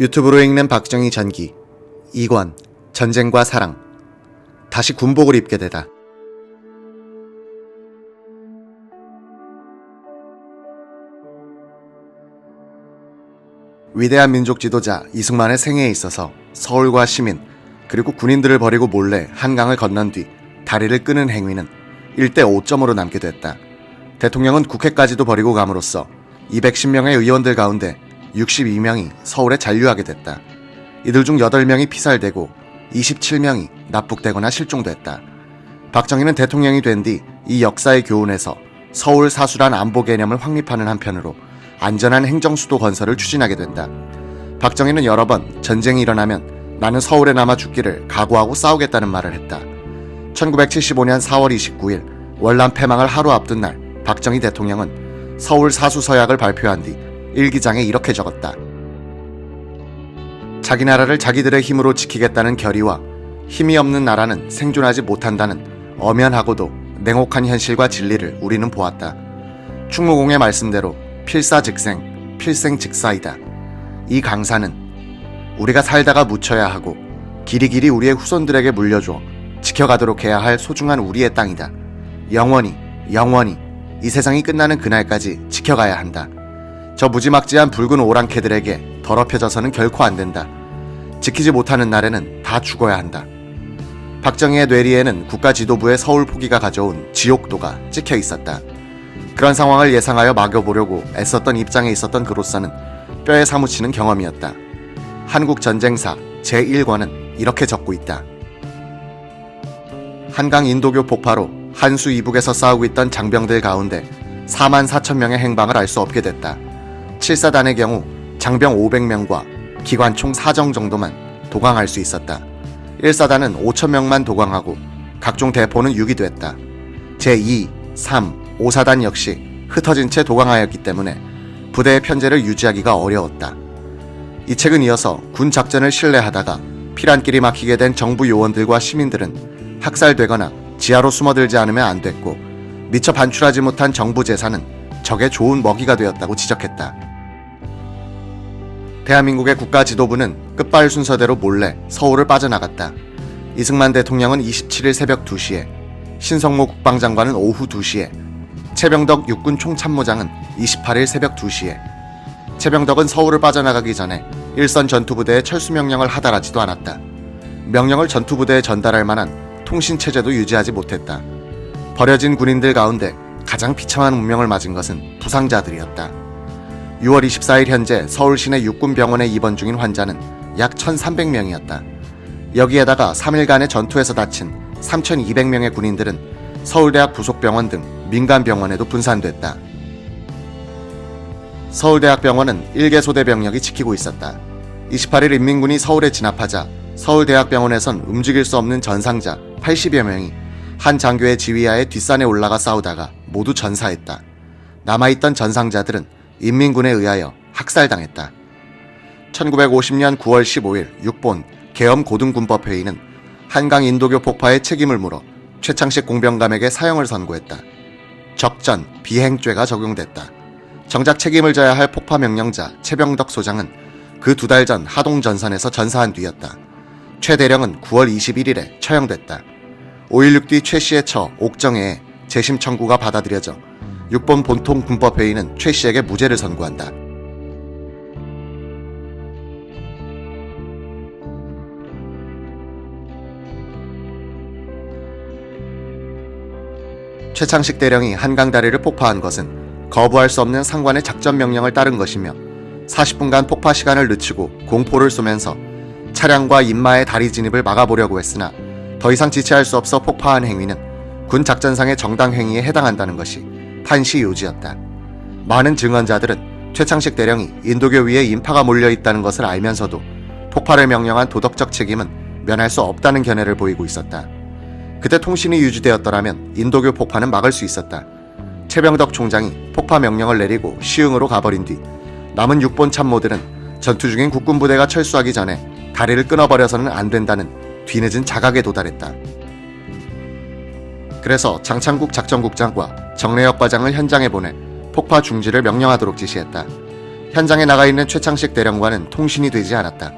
유튜브로 읽는 박정희 전기 2권 전쟁과 사랑. 다시 군복을 입게 되다. 위대한 민족 지도자 이승만의 생애에 있어서 서울과 시민 그리고 군인들을 버리고 몰래 한강을 건넌 뒤 다리를 끄는 행위는 1대 5점으로 남게 됐다. 대통령은 국회까지도 버리고 감으로써 210명의 의원들 가운데 62명이 서울에 잔류하게 됐다. 이들 중 8명이 피살되고 27명이 납북되거나 실종됐다. 박정희는 대통령이 된 뒤 이 역사의 교훈에서 서울 사수란 안보 개념을 확립하는 한편으로 안전한 행정수도 건설을 추진하게 된다. 박정희는 여러 번 전쟁이 일어나면 나는 서울에 남아 죽기를 각오하고 싸우겠다는 말을 했다. 1975년 4월 29일 월남 패망을 하루 앞둔 날 박정희 대통령은 서울 사수 서약을 발표한 뒤 일기장에 이렇게 적었다. 자기 나라를 자기들의 힘으로 지키겠다는 결의와 힘이 없는 나라는 생존하지 못한다는 엄연하고도 냉혹한 현실과 진리를 우리는 보았다. 충무공의 말씀대로 필사즉생, 필생즉사이다. 이 강사는 우리가 살다가 묻혀야 하고 길이길이 우리의 후손들에게 물려줘 지켜가도록 해야 할 소중한 우리의 땅이다. 영원히 이 세상이 끝나는 그날까지 지켜가야 한다. 저 무지막지한 붉은 오랑캐들에게 더럽혀져서는 결코 안 된다. 지키지 못하는 날에는 다 죽어야 한다. 박정희의 뇌리에는 국가지도부의 서울 포기가 가져온 지옥도가 찍혀 있었다. 그런 상황을 예상하여 막여보려고 애썼던 입장에 있었던 그로서는 뼈에 사무치는 경험이었다. 한국 전쟁사 제1권은 이렇게 적고 있다. 한강 인도교 폭파로 한수 이북에서 싸우고 있던 장병들 가운데 4만 4천 명의 행방을 알 수 없게 됐다. 7사단의 경우 장병 500명과 기관총 4정 정도만 도강할 수 있었다. 1사단은 5천 명만 도강하고 각종 대포는 유기됐다. 제2, 3, 5사단 역시 흩어진 채 도강하였기 때문에 부대의 편제를 유지하기가 어려웠다. 이 책은 이어서 군 작전을 신뢰하다가 피란길이 막히게 된 정부 요원들과 시민들은 학살되거나 지하로 숨어들지 않으면 안 됐고 미처 반출하지 못한 정부 재산은 적의 좋은 먹이가 되었다고 지적했다. 대한민국의 국가지도부는 끝발 순서대로 몰래 서울을 빠져나갔다. 이승만 대통령은 27일 새벽 2시에, 신성모 국방장관은 오후 2시에, 최병덕 육군 총참모장은 28일 새벽 2시에. 최병덕은 서울을 빠져나가기 전에 일선 전투부대에 철수 명령을 하달하지도 않았다. 명령을 전투부대에 전달할 만한 통신체제도 유지하지 못했다. 버려진 군인들 가운데 가장 비참한 운명을 맞은 것은 부상자들이었다. 6월 24일 현재 서울 시내 육군병원에 입원 중인 환자는 약 1,300명이었다. 여기에다가 3일간의 전투에서 다친 3,200명의 군인들은 서울대학 부속병원 등 민간병원에도 분산됐다. 서울대학병원은 1개 소대 병력이 지키고 있었다. 28일 인민군이 서울에 진압하자 서울대학병원에선 움직일 수 없는 전상자 80여 명이 한 장교의 지휘하에 뒷산에 올라가 싸우다가 모두 전사했다. 남아있던 전상자들은 인민군에 의하여 학살당했다. 1950년 9월 15일 6본 계엄고등군법회의는 한강 인도교 폭파의 책임을 물어 최창식 공병감에게 사형을 선고했다. 적전, 비행죄가 적용됐다. 정작 책임을 져야 할 폭파 명령자 최병덕 소장은 그 2달 전 하동전선에서 전사한 뒤였다. 최 대령은 9월 21일에 처형됐다. 5.16 뒤 최 씨의 처 옥정회에 재심 청구가 받아들여져 6본 본통 군법회의는 최 씨에게 무죄를 선고한다. 최창식 대령이 한강다리를 폭파한 것은 거부할 수 없는 상관의 작전 명령을 따른 것이며 40분간 폭파 시간을 늦추고 공포를 쏘면서 차량과 인마의 다리 진입을 막아보려고 했으나 더 이상 지체할 수 없어 폭파한 행위는 군 작전상의 정당 행위에 해당한다는 것이 판시 요지였다. 많은 증언자들은 최창식 대령이 인도교 위에 인파가 몰려있다는 것을 알면서도 폭파를 명령한 도덕적 책임은 면할 수 없다는 견해를 보이고 있었다. 그때 통신이 유지되었더라면 인도교 폭파는 막을 수 있었다. 최병덕 총장이 폭파 명령을 내리고 시흥으로 가버린 뒤 남은 6본 참모들은 전투 중인 국군부대가 철수하기 전에 다리를 끊어버려서는 안 된다는 뒤늦은 자각에 도달했다. 그래서 장창국 작전국장과 정래혁 과장을 현장에 보내 폭파 중지를 명령하도록 지시했다. 현장에 나가 있는 최창식 대령과는 통신이 되지 않았다.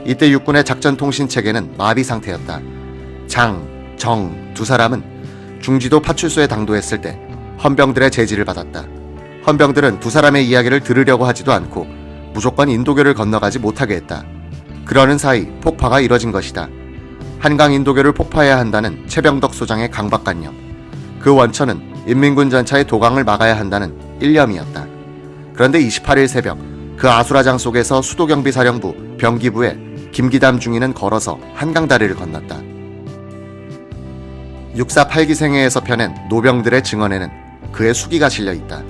이때 육군의 작전 통신 체계는 마비 상태였다. 장, 정 두 사람은 중지도 파출소에 당도했을 때 헌병들의 제지를 받았다. 헌병들은 두 사람의 이야기를 들으려고 하지도 않고 무조건 인도교를 건너가지 못하게 했다. 그러는 사이 폭파가 이뤄진 것이다. 한강 인도교를 폭파해야 한다는 최병덕 소장의 강박관념. 그 원천은 인민군 전차의 도강을 막아야 한다는 일념이었다. 그런데 28일 새벽 그 아수라장 속에서 수도경비사령부 병기부에 김기담 중위는 걸어서 한강다리를 건넜다. 6.4 8기생회에서 펴낸 노병들의 증언에는 그의 수기가 실려있다.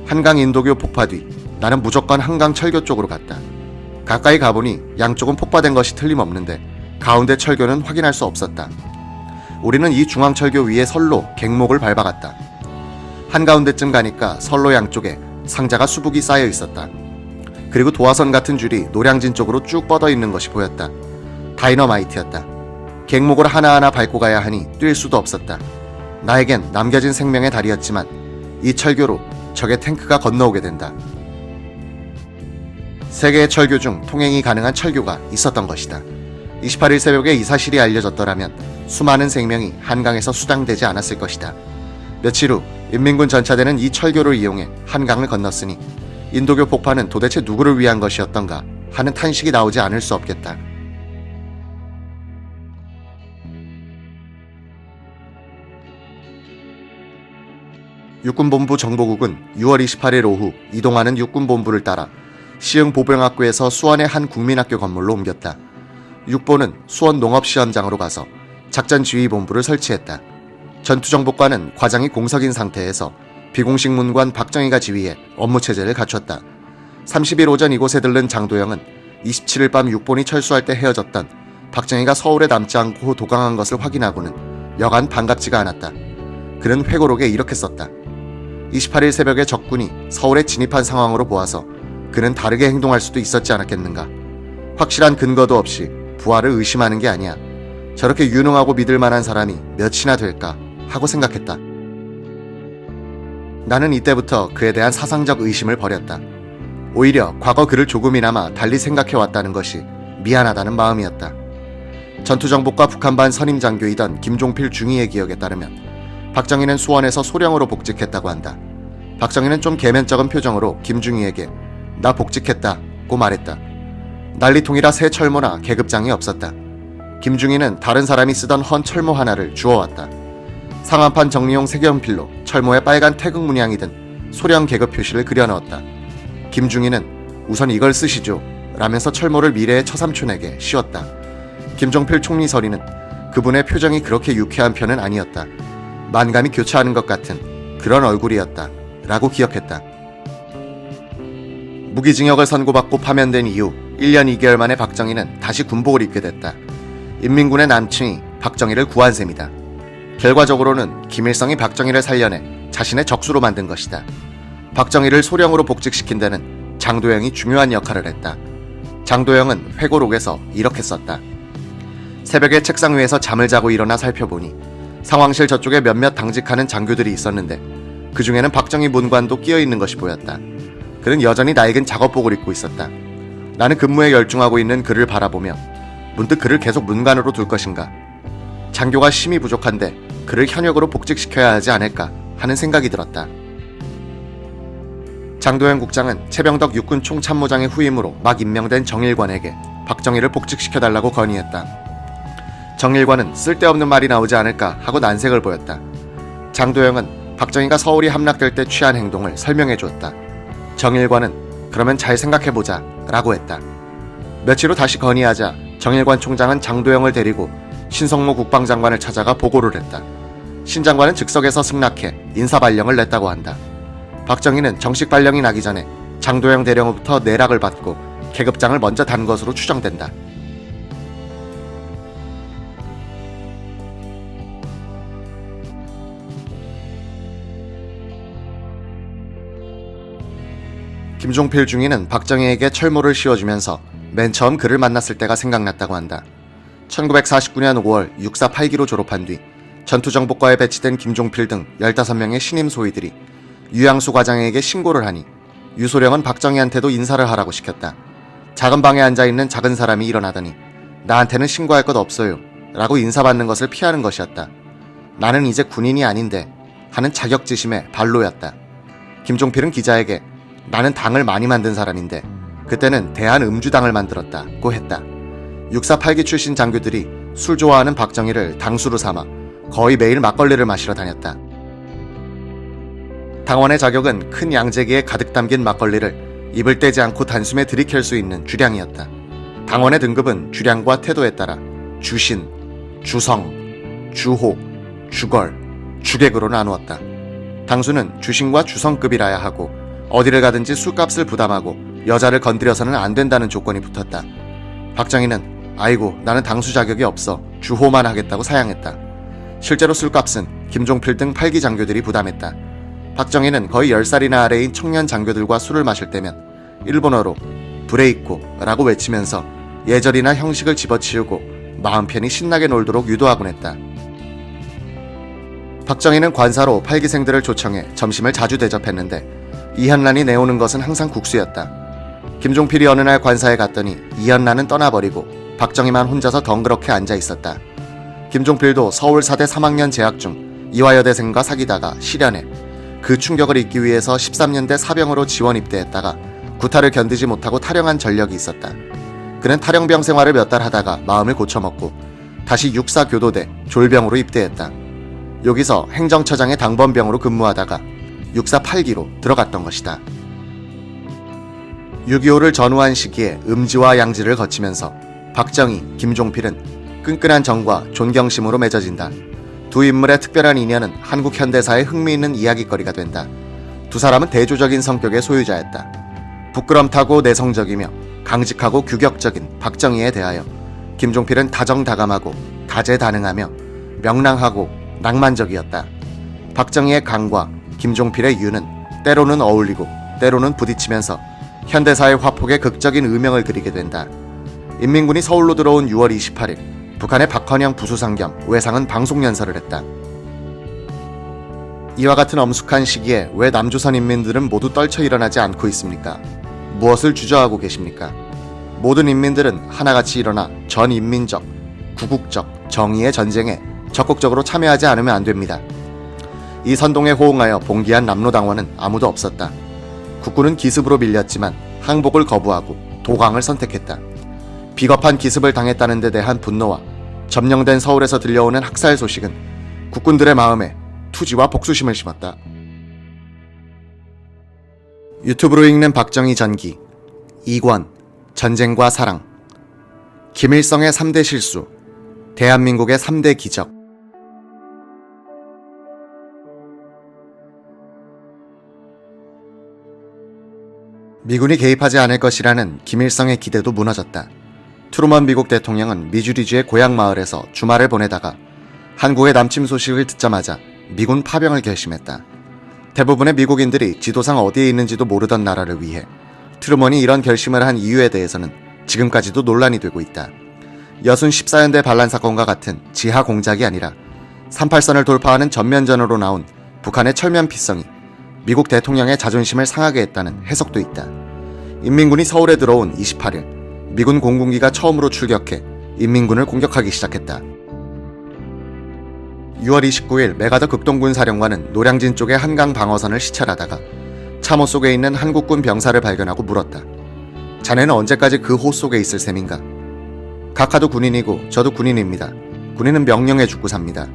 한강 인도교 폭파 뒤 나는 무조건 한강 철교 쪽으로 갔다. 가까이 가보니 양쪽은 폭파된 것이 틀림없는데 가운데 철교는 확인할 수 없었다. 우리는 이 중앙철교 위에 선로, 갱목을 밟아갔다. 한가운데쯤 가니까 선로 양쪽에 상자가 수북이 쌓여 있었다. 그리고 도화선 같은 줄이 노량진 쪽으로 쭉 뻗어 있는 것이 보였다. 다이너마이트였다. 갱목을 하나하나 밟고 가야 하니 뛸 수도 없었다. 나에겐 남겨진 생명의 다리였지만 이 철교로 적의 탱크가 건너오게 된다. 세 개의 철교 중 통행이 가능한 철교가 있었던 것이다. 28일 새벽에 이 사실이 알려졌더라면 수많은 생명이 한강에서 수장되지 않았을 것이다. 며칠 후 인민군 전차대는 이 철교를 이용해 한강을 건넜으니 인도교 폭파는 도대체 누구를 위한 것이었던가 하는 탄식이 나오지 않을 수 없겠다. 육군본부 정보국은 6월 28일 오후 이동하는 육군본부를 따라 시흥 보병학교에서 수원의 한 국민학교 건물로 옮겼다. 육보는 수원 농업시험장으로 가서 작전지휘본부를 설치했다. 전투정보과는 과장이 공석인 상태에서 비공식 문관 박정희가 지휘해 업무체제를 갖췄다. 30일 오전 이곳에 들른 장도영은 27일 밤 육본이 철수할 때 헤어졌던 박정희가 서울에 남지 않고 도강한 것을 확인하고는 여간 반갑지가 않았다. 그는 회고록에 이렇게 썼다. 28일 새벽에 적군이 서울에 진입한 상황으로 보아서 그는 다르게 행동할 수도 있었지 않았겠는가. 확실한 근거도 없이 부하를 의심하는 게 아니야. 저렇게 유능하고 믿을 만한 사람이 몇이나 될까 하고 생각했다. 나는 이때부터 그에 대한 사상적 의심을 버렸다. 오히려 과거 그를 조금이나마 달리 생각해왔다는 것이 미안하다는 마음이었다. 전투정보과 북한반 선임장교이던 김종필 중위의 기억에 따르면 박정희는 수원에서 소령으로 복직했다고 한다. 박정희는 좀 개면적은 표정으로 김중희에게 나 복직했다고 말했다. 난리통이라 새 철모나 계급장이 없었다. 김중희는 다른 사람이 쓰던 헌 철모 하나를 주워왔다. 상한판 정리용 색연필로 철모에 빨간 태극 문양이 든 소령 계급 표시를 그려넣었다. 김중희는 우선 이걸 쓰시죠 라면서 철모를 미래의 처삼촌에게 씌웠다. 김종필 총리설이는 그분의 표정이 그렇게 유쾌한 편은 아니었다. 만감이 교차하는 것 같은 그런 얼굴이었다 라고 기억했다. 무기징역을 선고받고 파면된 이후 1년 2개월 만에 박정희는 다시 군복을 입게 됐다. 인민군의 남친이 박정희를 구한 셈이다. 결과적으로는 김일성이 박정희를 살려내 자신의 적수로 만든 것이다. 박정희를 소령으로 복직시킨 데는 장도영이 중요한 역할을 했다. 장도영은 회고록에서 이렇게 썼다. 새벽에 책상 위에서 잠을 자고 일어나 살펴보니 상황실 저쪽에 몇몇 당직하는 장교들이 있었는데 그 중에는 박정희 문관도 끼어있는 것이 보였다. 그는 여전히 낡은 작업복을 입고 있었다. 나는 근무에 열중하고 있는 그를 바라보며 문득 그를 계속 문관으로 둘 것인가, 장교가 힘이 부족한데 그를 현역으로 복직시켜야 하지 않을까 하는 생각이 들었다. 장도영 국장은 최병덕 육군 총참모장의 후임으로 막 임명된 정일관에게 박정희를 복직시켜달라고 건의했다. 정일관은 쓸데없는 말이 나오지 않을까 하고 난색을 보였다. 장도영은 박정희가 서울이 함락될 때 취한 행동을 설명해 주었다. 정일관은 그러면 잘 생각해보자 라고 했다. 며칠 후 다시 건의하자 정일관 총장은 장도영을 데리고 신성모 국방장관을 찾아가 보고를 했다. 신 장관은 즉석에서 승낙해 인사발령을 냈다고 한다. 박정희는 정식 발령이 나기 전에 장도영 대령으로부터 내락을 받고 계급장을 먼저 단 것으로 추정된다. 김종필 중위는 박정희에게 철모를 씌워주면서 맨 처음 그를 만났을 때가 생각났다고 한다. 1949년 5월 6.4 8기로 졸업한 뒤 전투정보과에 배치된 김종필 등 15명의 신임 소위들이 유양수 과장에게 신고를 하니 유소령은 박정희한테도 인사를 하라고 시켰다. 작은 방에 앉아있는 작은 사람이 일어나더니 나한테는 신고할 것 없어요 라고 인사받는 것을 피하는 것이었다. 나는 이제 군인이 아닌데 하는 자격지심의 발로였다. 김종필은 기자에게 나는 당을 많이 만든 사람인데 그때는 대한음주당을 만들었다고 했다. 648기 출신 장교들이 술 좋아하는 박정희를 당수로 삼아 거의 매일 막걸리를 마시러 다녔다. 당원의 자격은 큰 양재기에 가득 담긴 막걸리를 입을 떼지 않고 단숨에 들이킬 수 있는 주량이었다. 당원의 등급은 주량과 태도에 따라 주신, 주성, 주호, 주걸, 주객으로 나누었다. 당수는 주신과 주성급이라야 하고 어디를 가든지 술값을 부담하고 여자를 건드려서는 안 된다는 조건이 붙었다. 박정희는 아이고 나는 당수 자격이 없어 주호만 하겠다고 사양했다. 실제로 술값은 김종필 등 8기 장교들이 부담했다. 박정희는 거의 10살이나 아래인 청년 장교들과 술을 마실 때면 일본어로 브레이코라고 외치면서 예절이나 형식을 집어치우고 마음 편히 신나게 놀도록 유도하곤 했다. 박정희는 관사로 8기생들을 초청해 점심을 자주 대접했는데 이현란이 내오는 것은 항상 국수였다. 김종필이 어느 날 관사에 갔더니 이현란은 떠나버리고 박정희만 혼자서 덩그렇게 앉아 있었다. 김종필도 서울 사대 3학년 재학 중 이화여대생과 사귀다가 실연해 그 충격을 잊기 위해서 13년대 사병으로 지원 입대했다가 구타를 견디지 못하고 탈영한 전력이 있었다. 그는 탈영병 생활을 몇 달 하다가 마음을 고쳐먹고 다시 육사 교도대 졸병으로 입대했다. 여기서 행정처장의 당번병으로 근무하다가 육사 8기로 들어갔던 것이다. 6.25를 전후한 시기에 음지와 양지를 거치면서 박정희, 김종필은 끈끈한 정과 존경심으로 맺어진다. 두 인물의 특별한 인연은 한국 현대사에 흥미있는 이야기거리가 된다. 두 사람은 대조적인 성격의 소유자였다. 부끄럼타고 내성적이며 강직하고 규격적인 박정희에 대하여 김종필은 다정다감하고 다재다능하며 명랑하고 낭만적이었다. 박정희의 강과 김종필의 유는 때로는 어울리고 때로는 부딪히면서 현대사의 화폭에 극적인 음영을 그리게 된다. 인민군이 서울로 들어온 6월 28일 북한의 박헌영 부수상 겸 외상은 방송연설을 했다. 이와 같은 엄숙한 시기에 왜 남조선 인민들은 모두 떨쳐 일어나지 않고 있습니까? 무엇을 주저하고 계십니까? 모든 인민들은 하나같이 일어나 전 인민적, 구국적, 정의의 전쟁에 적극적으로 참여하지 않으면 안 됩니다. 이 선동에 호응하여 봉기한 남로당원은 아무도 없었다. 국군은 기습으로 밀렸지만 항복을 거부하고 도광을 선택했다. 비겁한 기습을 당했다는 데 대한 분노와 점령된 서울에서 들려오는 학살 소식은 국군들의 마음에 투지와 복수심을 심었다. 유튜브로 읽는 박정희 전기 2권 전쟁과 사랑 김일성의 3대 실수 대한민국의 3대 기적 미군이 개입하지 않을 것이라는 김일성의 기대도 무너졌다. 트루먼 미국 대통령은 미주리주의 고향 마을에서 주말을 보내다가 한국의 남침 소식을 듣자마자 미군 파병을 결심했다. 대부분의 미국인들이 지도상 어디에 있는지도 모르던 나라를 위해 트루먼이 이런 결심을 한 이유에 대해서는 지금까지도 논란이 되고 있다. 여순 14연대 반란 사건과 같은 지하 공작이 아니라 38선을 돌파하는 전면전으로 나온 북한의 철면피성이 미국 대통령의 자존심을 상하게 했다는 해석도 있다. 인민군이 서울에 들어온 28일 미군 공군기가 처음으로 출격해 인민군을 공격하기 시작했다. 6월 29일 메가더 극동군 사령관은 노량진 쪽의 한강 방어선을 시찰하다가 참호 속에 있는 한국군 병사를 발견하고 물었다. 자네는 언제까지 그 호 속에 있을 셈인가? 각하도 군인이고 저도 군인입니다. 군인은 명령에 죽고 삽니다.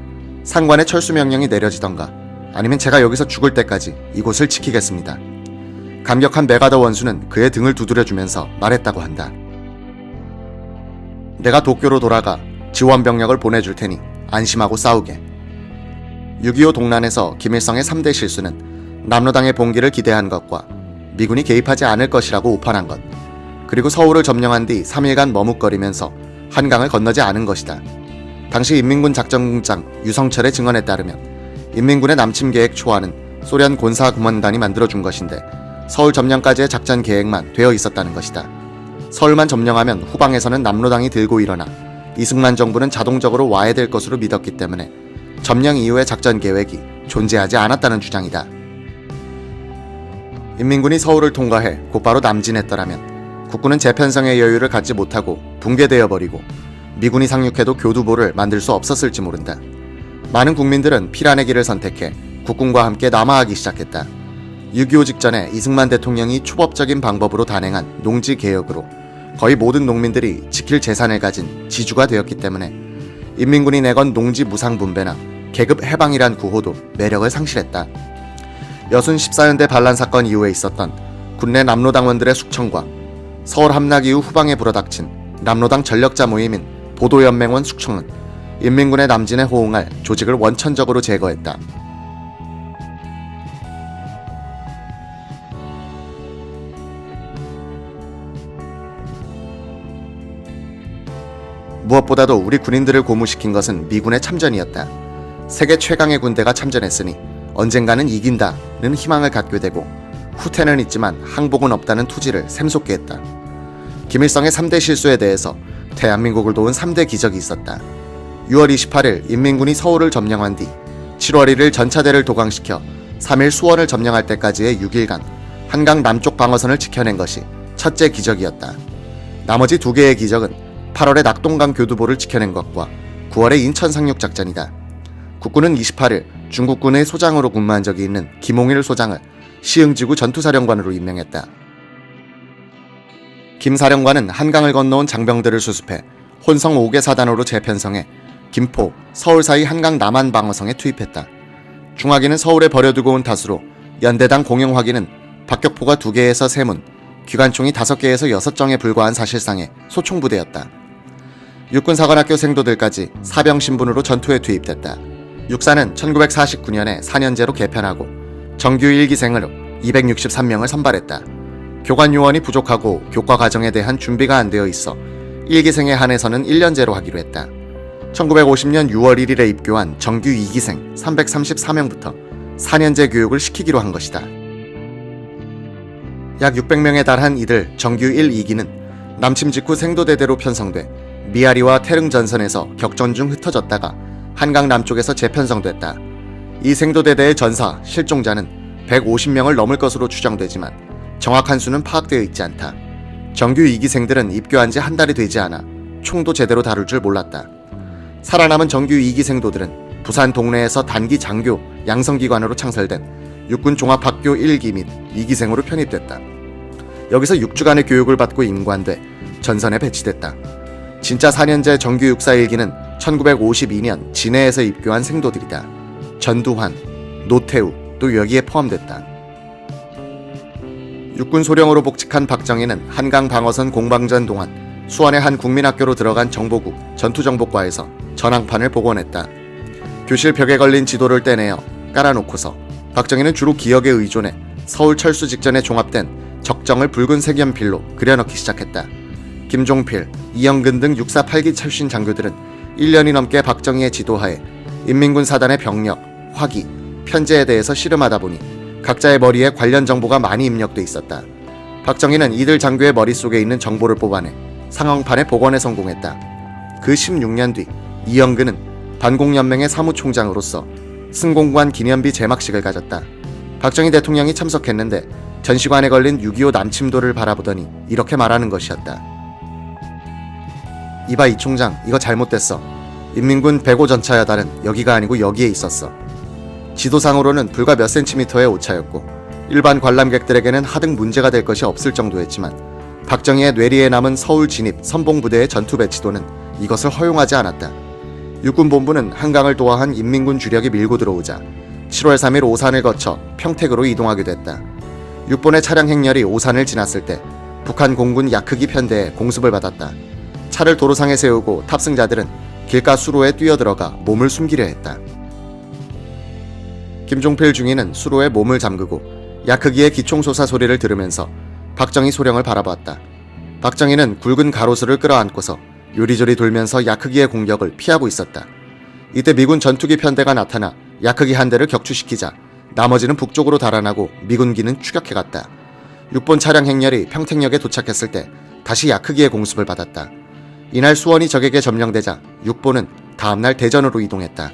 상관의 철수 명령이 내려지던가 아니면 제가 여기서 죽을 때까지 이곳을 지키겠습니다. 감격한 메가더 원수는 그의 등을 두드려주면서 말했다고 한다. 내가 도쿄로 돌아가 지원 병력을 보내줄 테니 안심하고 싸우게. 6.25 동란에서 김일성의 3대 실수는 남로당의 봉기를 기대한 것과 미군이 개입하지 않을 것이라고 오판한 것, 그리고 서울을 점령한 뒤 3일간 머뭇거리면서 한강을 건너지 않은 것이다. 당시 인민군 작전국장 유성철의 증언에 따르면 인민군의 남침 계획 초안은 소련 군사구먼단이 만들어준 것인데 서울 점령까지의 작전 계획만 되어 있었다는 것이다. 서울만 점령하면 후방에서는 남로당이 들고 일어나 이승만 정부는 자동적으로 와해될 것으로 믿었기 때문에 점령 이후의 작전 계획이 존재하지 않았다는 주장이다. 인민군이 서울을 통과해 곧바로 남진했더라면 국군은 재편성의 여유를 갖지 못하고 붕괴되어 버리고 미군이 상륙해도 교두보를 만들 수 없었을지 모른다. 많은 국민들은 피란의 길을 선택해 국군과 함께 남하하기 시작했다. 6.25 직전에 이승만 대통령이 초법적인 방법으로 단행한 농지개혁으로 거의 모든 농민들이 지킬 재산을 가진 지주가 되었기 때문에 인민군이 내건 농지 무상분배나 계급 해방이란 구호도 매력을 상실했다. 여순 14연대 반란 사건 이후에 있었던 군내 남로당원들의 숙청과 서울 함락 이후 후방에 불어닥친 남로당 전력자 모임인 보도연맹원 숙청은 인민군의 남진에 호응할 조직을 원천적으로 제거했다. 무엇보다도 우리 군인들을 고무시킨 것은 미군의 참전이었다. 세계 최강의 군대가 참전했으니 언젠가는 이긴다는 희망을 갖게 되고 후퇴는 있지만 항복은 없다는 투지를 샘솟게 했다. 김일성의 3대 실수에 대해서 대한민국을 도운 3대 기적이 있었다. 6월 28일 인민군이 서울을 점령한 뒤 7월 1일 전차대를 도강시켜 3일 수원을 점령할 때까지의 6일간 한강 남쪽 방어선을 지켜낸 것이 첫째 기적이었다. 나머지 2개의 기적은 8월에 낙동강 교두보를 지켜낸 것과 9월의 인천 상륙작전이다. 국군은 28일 중국군의 소장으로 근무한 적이 있는 김홍일 소장을 시흥지구 전투사령관으로 임명했다. 김 사령관은 한강을 건너온 장병들을 수습해 혼성 5개 사단으로 재편성해 김포, 서울 사이 한강 남한 방어성에 투입했다. 중화기는 서울에 버려두고 온 탓으로 연대당 공영화기는 박격포가 2개에서 3문, 기관총이 5개에서 6정에 불과한 사실상의 소총부대였다. 육군사관학교 생도들까지 사병 신분으로 전투에 투입됐다. 육사는 1949년에 4년제로 개편하고 정규 1기생으로 263명을 선발했다. 교관 요원이 부족하고 교과 과정에 대한 준비가 안 되어 있어 1기생에 한해서는 1년제로 하기로 했다. 1950년 6월 1일에 입교한 정규 2기생 334명부터 4년제 교육을 시키기로 한 것이다. 약 600명에 달한 이들 정규 1, 2기는 남침 직후 생도대대로 편성돼 미아리와 태릉 전선에서 격전 중 흩어졌다가 한강 남쪽에서 재편성됐다. 이 생도대대의 전사, 실종자는 150명을 넘을 것으로 추정되지만 정확한 수는 파악되어 있지 않다. 정규 2기생들은 입교한 지 한 달이 되지 않아 총도 제대로 다룰 줄 몰랐다. 살아남은 정규 2기생도들은 부산 동래에서 단기 장교 양성기관으로 창설된 육군종합학교 1기 및 2기생으로 편입됐다. 여기서 6주간의 교육을 받고 임관돼 전선에 배치됐다. 진짜 4년제 정규 육사 1기는 1952년 진해에서 입교한 생도들이다. 전두환, 노태우 또 여기에 포함됐다. 육군 소령으로 복직한 박정희는 한강 방어선 공방전 동안 수원의 한 국민학교로 들어간 정보국 전투정보과에서 전황판을 복원했다. 교실 벽에 걸린 지도를 떼내어 깔아놓고서 박정희는 주로 기억에 의존해 서울 철수 직전에 종합된 적정을 붉은색 연필로 그려넣기 시작했다. 김종필, 이영근 등 육사 8기 출신 장교들은 1년이 넘게 박정희의 지도하에 인민군 사단의 병력, 화기, 편제에 대해서 씨름하다 보니 각자의 머리에 관련 정보가 많이 입력돼 있었다. 박정희는 이들 장교의 머릿속에 있는 정보를 뽑아내 상황판의 복원에 성공했다. 그 16년 뒤 이영근은 반공연맹의 사무총장으로서 승공관 기념비 제막식을 가졌다. 박정희 대통령이 참석했는데 전시관에 걸린 6.25 남침도를 바라보더니 이렇게 말하는 것이었다. 이봐 이 총장, 이거 잘못됐어. 인민군 105 전차여달은 여기가 아니고 여기에 있었어. 지도상으로는 불과 몇 센티미터의 오차였고 일반 관람객들에게는 하등 문제가 될 것이 없을 정도였지만 박정희의 뇌리에 남은 서울 진입 선봉부대의 전투 배치도는 이것을 허용하지 않았다. 육군본부는 한강을 도하한 인민군 주력이 밀고 들어오자 7월 3일 오산을 거쳐 평택으로 이동하게 됐다. 육본의 차량 행렬이 오산을 지났을 때 북한 공군 야크기 편대에 공습을 받았다. 차를 도로상에 세우고 탑승자들은 길가 수로에 뛰어들어가 몸을 숨기려 했다. 김종필 중위는 수로에 몸을 잠그고 야크기의 기총소사 소리를 들으면서 박정희 소령을 바라봤다. 박정희는 굵은 가로수를 끌어안고서 요리조리 돌면서 야크기의 공격을 피하고 있었다. 이때 미군 전투기 편대가 나타나 야크기 한 대를 격추시키자 나머지는 북쪽으로 달아나고 미군기는 추격해갔다. 6본 차량 행렬이 평택역에 도착했을 때 다시 야크기의 공습을 받았다. 이날 수원이 적에게 점령되자 6본은 다음날 대전으로 이동했다.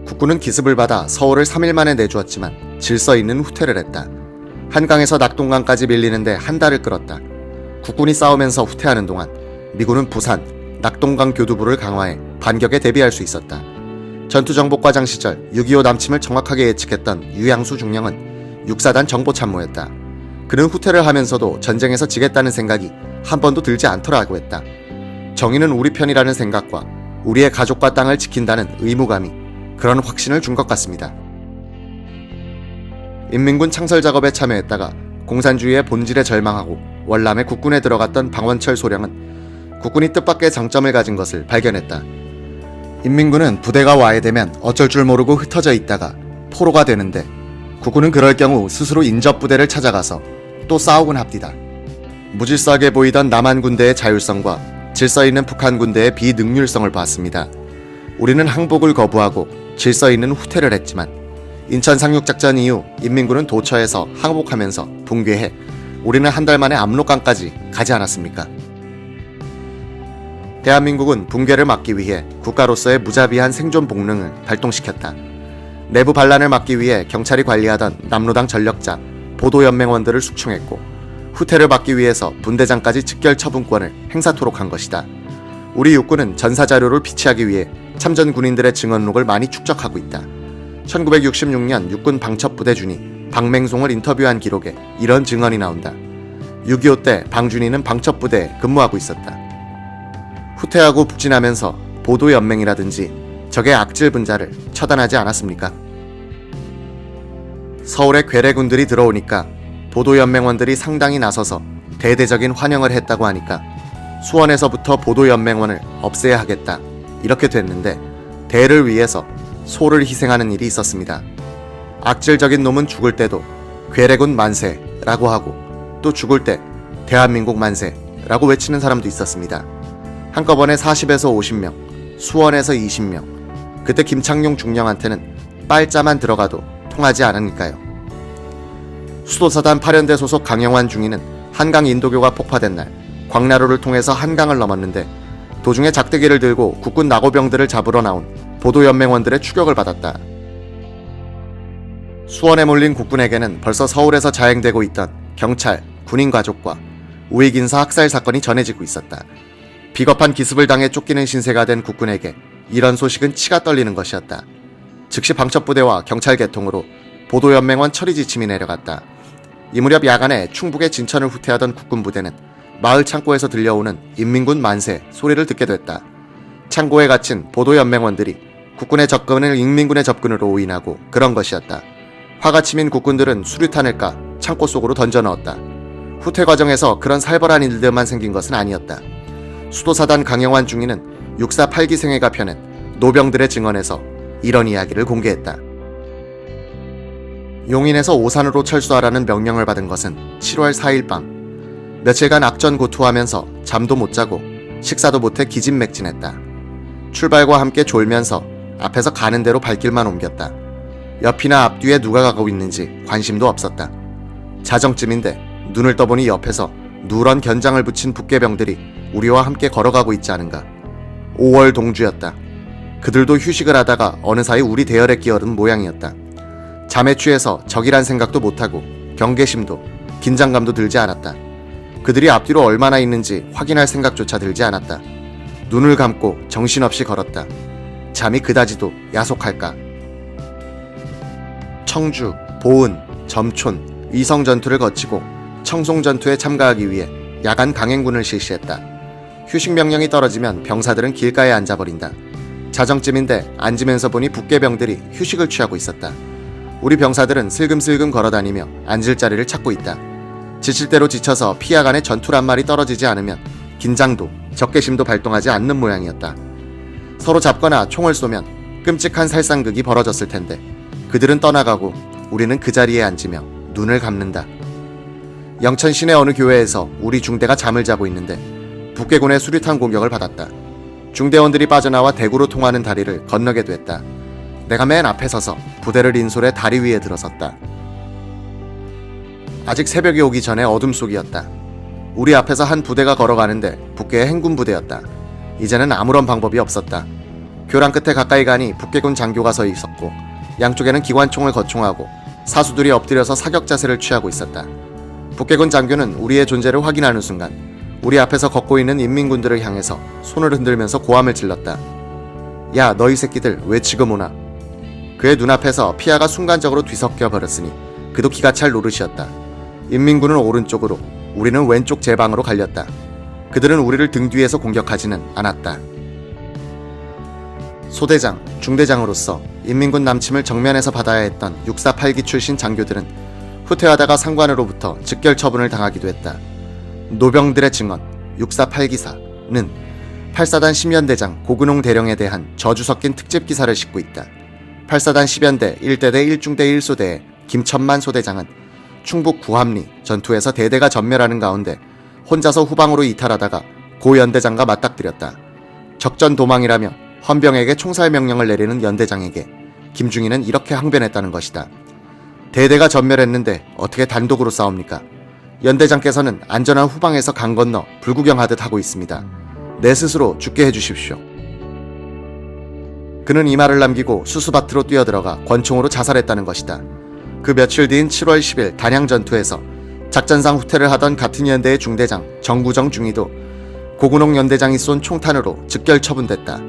국군은 기습을 받아 서울을 3일 만에 내주었지만 질서 있는 후퇴를 했다. 한강에서 낙동강까지 밀리는데 한 달을 끌었다. 국군이 싸우면서 후퇴하는 동안 미군은 부산, 낙동강 교두부를 강화해 반격에 대비할 수 있었다. 전투정보과장 시절 6.25 남침을 정확하게 예측했던 유양수 중령은 육사단 정보참모였다. 그는 후퇴를 하면서도 전쟁에서 지겠다는 생각이 한 번도 들지 않더라고 했다. 정의는 우리 편이라는 생각과 우리의 가족과 땅을 지킨다는 의무감이 그런 확신을 준 것 같습니다. 인민군 창설 작업에 참여했다가 공산주의의 본질에 절망하고 월남에 국군에 들어갔던 방원철 소령은 국군이 뜻밖의 장점을 가진 것을 발견했다. 인민군은 부대가 와해되면 어쩔 줄 모르고 흩어져 있다가 포로가 되는데 국군은 그럴 경우 스스로 인접부대를 찾아가서 또 싸우곤 합디다. 무질서하게 보이던 남한 군대의 자율성과 질서 있는 북한 군대의 비능률성을 봤습니다. 우리는 항복을 거부하고 질서 있는 후퇴를 했지만 인천 상륙작전 이후 인민군은 도처에서 항복하면서 붕괴해 우리는 한 달 만에 압록강까지 가지 않았습니까? 대한민국은 붕괴를 막기 위해 국가로서의 무자비한 생존 본능을 발동시켰다. 내부 반란을 막기 위해 경찰이 관리하던 남로당 전력자, 보도연맹원들을 숙청했고 후퇴를 막기 위해서 분대장까지 직결 처분권을 행사토록 한 것이다. 우리 육군은 전사자료를 피치하기 위해 참전 군인들의 증언록을 많이 축적하고 있다. 1966년 육군 방첩부대준이 박맹송을 인터뷰한 기록에 이런 증언이 나온다. 6.25 때 방준이는 방첩부대에 근무하고 있었다. 후퇴하고 북진하면서 보도연맹이라든지 적의 악질 분자를 처단하지 않았습니까? 서울에 괴뢰군들이 들어오니까 보도연맹원들이 상당히 나서서 대대적인 환영을 했다고 하니까 수원에서부터 보도연맹원을 없애야 하겠다 이렇게 됐는데 대를 위해서 소를 희생하는 일이 있었습니다. 악질적인 놈은 죽을 때도 괴뢰군 만세라고 하고 또 죽을 때 대한민국 만세라고 외치는 사람도 있었습니다. 한꺼번에 40에서 50명, 수원에서 20명. 그때 김창룡 중령한테는 빨자만 들어가도 통하지 않으니까요. 수도사단 8연대 소속 강영환 중위는 한강 인도교가 폭파된 날 광나루를 통해서 한강을 넘었는데 도중에 작대기를 들고 국군 낙오병들을 잡으러 나온 보도연맹원들의 추격을 받았다. 수원에 몰린 국군에게는 벌써 서울에서 자행되고 있던 경찰, 군인 가족과 우익인사 학살 사건이 전해지고 있었다. 비겁한 기습을 당해 쫓기는 신세가 된 국군에게 이런 소식은 치가 떨리는 것이었다. 즉시 방첩부대와 경찰 계통으로 보도연맹원 처리 지침이 내려갔다. 이 무렵 야간에 충북의 진천을 후퇴하던 국군 부대는 마을 창고에서 들려오는 인민군 만세 소리를 듣게 됐다. 창고에 갇힌 보도연맹원들이 국군의 접근을 인민군의 접근으로 오인하고 그런 것이었다. 화가 치민 국군들은 수류탄을 까 창고 속으로 던져 넣었다. 후퇴 과정에서 그런 살벌한 일들만 생긴 것은 아니었다. 수도사단 강영환 중위는 육사 8기 생애가 펴낸 노병들의 증언에서 이런 이야기를 공개했다. 용인에서 오산으로 철수하라는 명령을 받은 것은 7월 4일 밤. 며칠간 악전고투하면서 잠도 못 자고 식사도 못해 기진맥진했다. 출발과 함께 졸면서 앞에서 가는 대로 발길만 옮겼다. 옆이나 앞뒤에 누가 가고 있는지 관심도 없었다. 자정쯤인데 눈을 떠보니 옆에서 누런 견장을 붙인 북계병들이 우리와 함께 걸어가고 있지 않은가. 5월 동주였다. 그들도 휴식을 하다가 어느 사이 우리 대열에 끼어든 모양이었다. 잠에 취해서 적이란 생각도 못하고 경계심도 긴장감도 들지 않았다. 그들이 앞뒤로 얼마나 있는지 확인할 생각조차 들지 않았다. 눈을 감고 정신없이 걸었다. 잠이 그다지도 야속할까. 청주, 보은, 점촌, 위성 전투를 거치고 청송 전투에 참가하기 위해 야간 강행군을 실시했다. 휴식 명령이 떨어지면 병사들은 길가에 앉아버린다. 자정쯤인데 앉으면서 보니 북계병들이 휴식을 취하고 있었다. 우리 병사들은 슬금슬금 걸어다니며 앉을 자리를 찾고 있다. 지칠 대로 지쳐서 피하간에 전투란 말이 떨어지지 않으면 긴장도 적개심도 발동하지 않는 모양이었다. 서로 잡거나 총을 쏘면 끔찍한 살상극이 벌어졌을 텐데 그들은 떠나가고 우리는 그 자리에 앉으며 눈을 감는다. 영천 시내 어느 교회에서 우리 중대가 잠을 자고 있는데 북계군의 수류탄 공격을 받았다. 중대원들이 빠져나와 대구로 통하는 다리를 건너게 됐다. 내가 맨 앞에 서서 부대를 인솔해 다리 위에 들어섰다. 아직 새벽이 오기 전에 어둠 속이었다. 우리 앞에서 한 부대가 걸어가는데 북계의 행군 부대였다. 이제는 아무런 방법이 없었다. 교랑 끝에 가까이 가니 북계군 장교가 서 있었고 양쪽에는 기관총을 거총하고 사수들이 엎드려서 사격 자세를 취하고 있었다. 북계군 장교는 우리의 존재를 확인하는 순간 우리 앞에서 걷고 있는 인민군들을 향해서 손을 흔들면서 고함을 질렀다. 야, 너희 새끼들 왜 지금 오나? 그의 눈앞에서 피아가 순간적으로 뒤섞여 버렸으니 그도 기가 찰 노릇이었다. 인민군은 오른쪽으로, 우리는 왼쪽 제방으로 갈렸다. 그들은 우리를 등 뒤에서 공격하지는 않았다. 소대장, 중대장으로서 인민군 남침을 정면에서 받아야 했던 648기 출신 장교들은 후퇴하다가 상관으로부터 즉결 처분을 당하기도 했다. 노병들의 증언 648기사는 8사단 10연대장 고근홍 대령에 대한 저주 섞인 특집 기사를 싣고 있다. 8사단 10연대 1대대 1중대 1소대의 김천만 소대장은 충북 구합리 전투에서 대대가 전멸하는 가운데 혼자서 후방으로 이탈하다가 고 연대장과 맞닥뜨렸다. 적전 도망이라며 헌병에게 총살 명령을 내리는 연대장에게 김중희는 이렇게 항변했다는 것이다. 대대가 전멸했는데 어떻게 단독으로 싸웁니까? 연대장께서는 안전한 후방에서 강 건너 불구경하듯 하고 있습니다. 내 스스로 죽게 해주십시오. 그는 이 말을 남기고 수수밭으로 뛰어들어가 권총으로 자살했다는 것이다. 그 며칠 뒤인 7월 10일 단양 전투에서 작전상 후퇴를 하던 같은 연대의 중대장 정구정 중위도 고근홍 연대장이 쏜 총탄으로 즉결 처분됐다.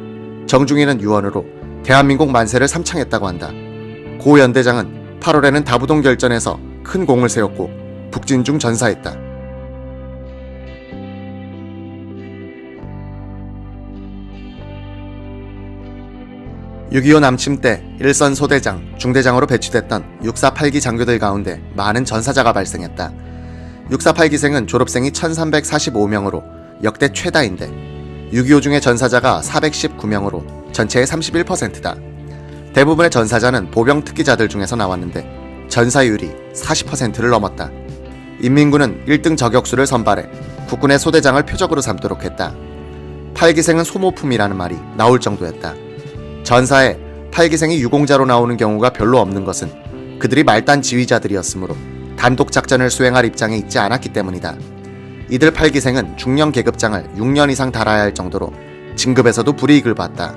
정중위는 유언으로 대한민국 만세를 삼창했다고 한다. 고 연대장은 8월에는 다부동 결전에서 큰 공을 세웠고 북진중 전사했다. (6.25) 남침 때 일선 소대장, 중대장으로 배치됐던 648기 장교들 가운데 많은 전사자가 발생했다. 648기생은 졸업생이 1345명으로 역대 최다인데 6.25 중의 전사자가 419명으로 전체의 31%다. 대부분의 전사자는 보병 특기자들 중에서 나왔는데 전사율이 40%를 넘었다. 인민군은 1등 저격수를 선발해 국군의 소대장을 표적으로 삼도록 했다. 8기생은 소모품이라는 말이 나올 정도였다. 전사에 8기생이 유공자로 나오는 경우가 별로 없는 것은 그들이 말단 지휘자들이었으므로 단독 작전을 수행할 입장에 있지 않았기 때문이다. 이들 8기생은 중령 계급장을 6년 이상 달아야 할 정도로 진급에서도 불이익을 봤다.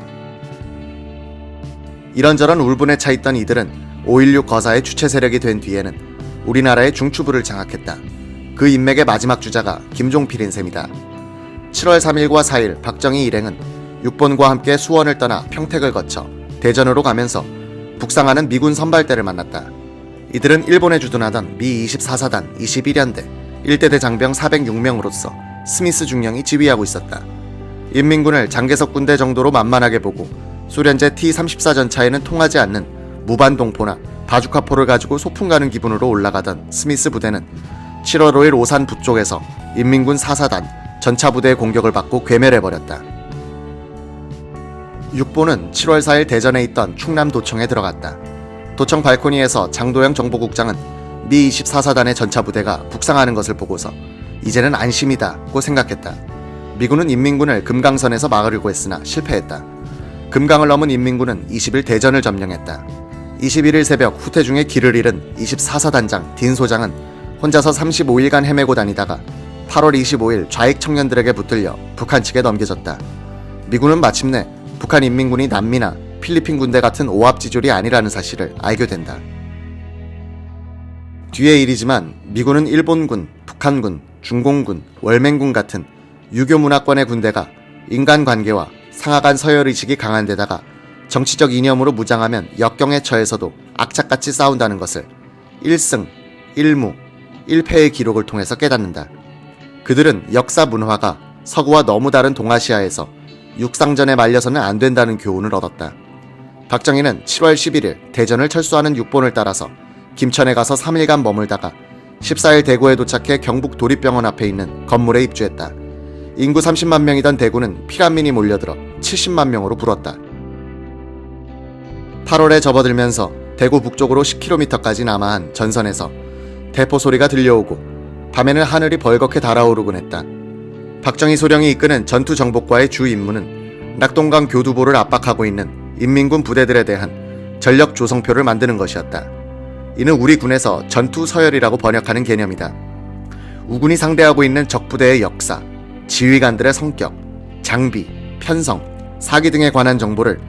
이런저런 울분에 차 있던 이들은 5.16 거사의 주체 세력이 된 뒤에는 우리나라의 중추부를 장악했다. 그 인맥의 마지막 주자가 김종필인 셈이다. 7월 3일과 4일 박정희 일행은 6본과 함께 수원을 떠나 평택을 거쳐 대전으로 가면서 북상하는 미군 선발대를 만났다. 이들은 일본에 주둔하던 미 24사단 21연대 1대대 장병 406명으로서 스미스 중령이 지휘하고 있었다. 인민군을 장개석 군대 정도로 만만하게 보고 소련제 T-34 전차에는 통하지 않는 무반동포나 바주카포를 가지고 소풍 가는 기분으로 올라가던 스미스 부대는 7월 5일 오산 북쪽에서 인민군 4사단 전차부대의 공격을 받고 괴멸해버렸다. 6보는 7월 4일 대전에 있던 충남도청에 들어갔다. 도청 발코니에서 장도영 정보국장은 미 24사단의 전차부대가 북상하는 것을 보고서 이제는 안심이다고 생각했다. 미군은 인민군을 금강선에서 막으려고 했으나 실패했다. 금강을 넘은 인민군은 20일 대전을 점령했다. 21일 새벽 후퇴 중에 길을 잃은 24사단장 딘 소장은 혼자서 35일간 헤매고 다니다가 8월 25일 좌익 청년들에게 붙들려 북한 측에 넘겨졌다. 미군은 마침내 북한 인민군이 남미나 필리핀 군대 같은 오합지졸이 아니라는 사실을 알게 된다. 뒤의 일이지만 미군은 일본군, 북한군, 중공군, 월맹군 같은 유교 문화권의 군대가 인간관계와 상하간 서열의식이 강한 데다가 정치적 이념으로 무장하면 역경에 처해서도 악착같이 싸운다는 것을 1승, 1무, 1패의 기록을 통해서 깨닫는다. 그들은 역사 문화가 서구와 너무 다른 동아시아에서 육상전에 말려서는 안 된다는 교훈을 얻었다. 박정희는 7월 11일 대전을 철수하는 6본을 따라서 김천에 가서 3일간 머물다가 14일 대구에 도착해 경북 도립병원 앞에 있는 건물에 입주했다. 인구 30만 명이던 대구는 피난민이 몰려들어 70만 명으로 불었다. 8월에 접어들면서 대구 북쪽으로 10km까지 남아한 전선에서 대포 소리가 들려오고 밤에는 하늘이 벌겋게 달아오르곤 했다. 박정희 소령이 이끄는 전투정복과의 주 임무는 낙동강 교두보를 압박하고 있는 인민군 부대들에 대한 전력 조성표를 만드는 것이었다. 이는 우리 군에서 전투 서열이라고 번역하는 개념이다. 우군이 상대하고 있는 적부대의 역사, 지휘관들의 성격, 장비, 편성, 사기 등에 관한 정보를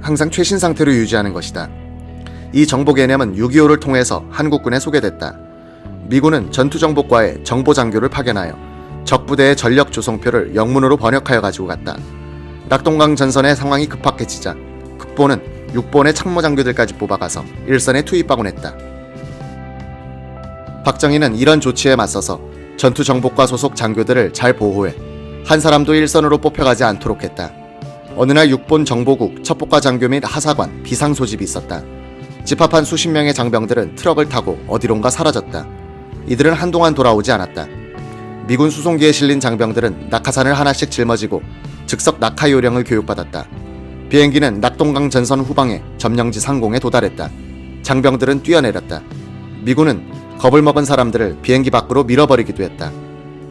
항상 최신 상태로 유지하는 것이다. 이 정보 개념은 6.25를 통해서 한국군에 소개됐다. 미군은 전투정보과에 정보장교를 파견하여 적부대의 전력 조성표를 영문으로 번역하여 가지고 갔다. 낙동강 전선의 상황이 급박해지자 국보는 6본의 참모장교들까지 뽑아가서 일선에 투입하곤 했다. 박정희는 이런 조치에 맞서서 전투정보과 소속 장교들을 잘 보호해 한 사람도 일선으로 뽑혀가지 않도록 했다. 어느 날 6본 정보국 첩보과 장교 및 하사관, 비상 소집이 있었다. 집합한 수십 명의 장병들은 트럭을 타고 어디론가 사라졌다. 이들은 한동안 돌아오지 않았다. 미군 수송기에 실린 장병들은 낙하산을 하나씩 짊어지고 즉석 낙하 요령을 교육받았다. 비행기는 낙동강 전선 후방의 점령지 상공에 도달했다. 장병들은 뛰어내렸다. 미군은 겁을 먹은 사람들을 비행기 밖으로 밀어버리기도 했다.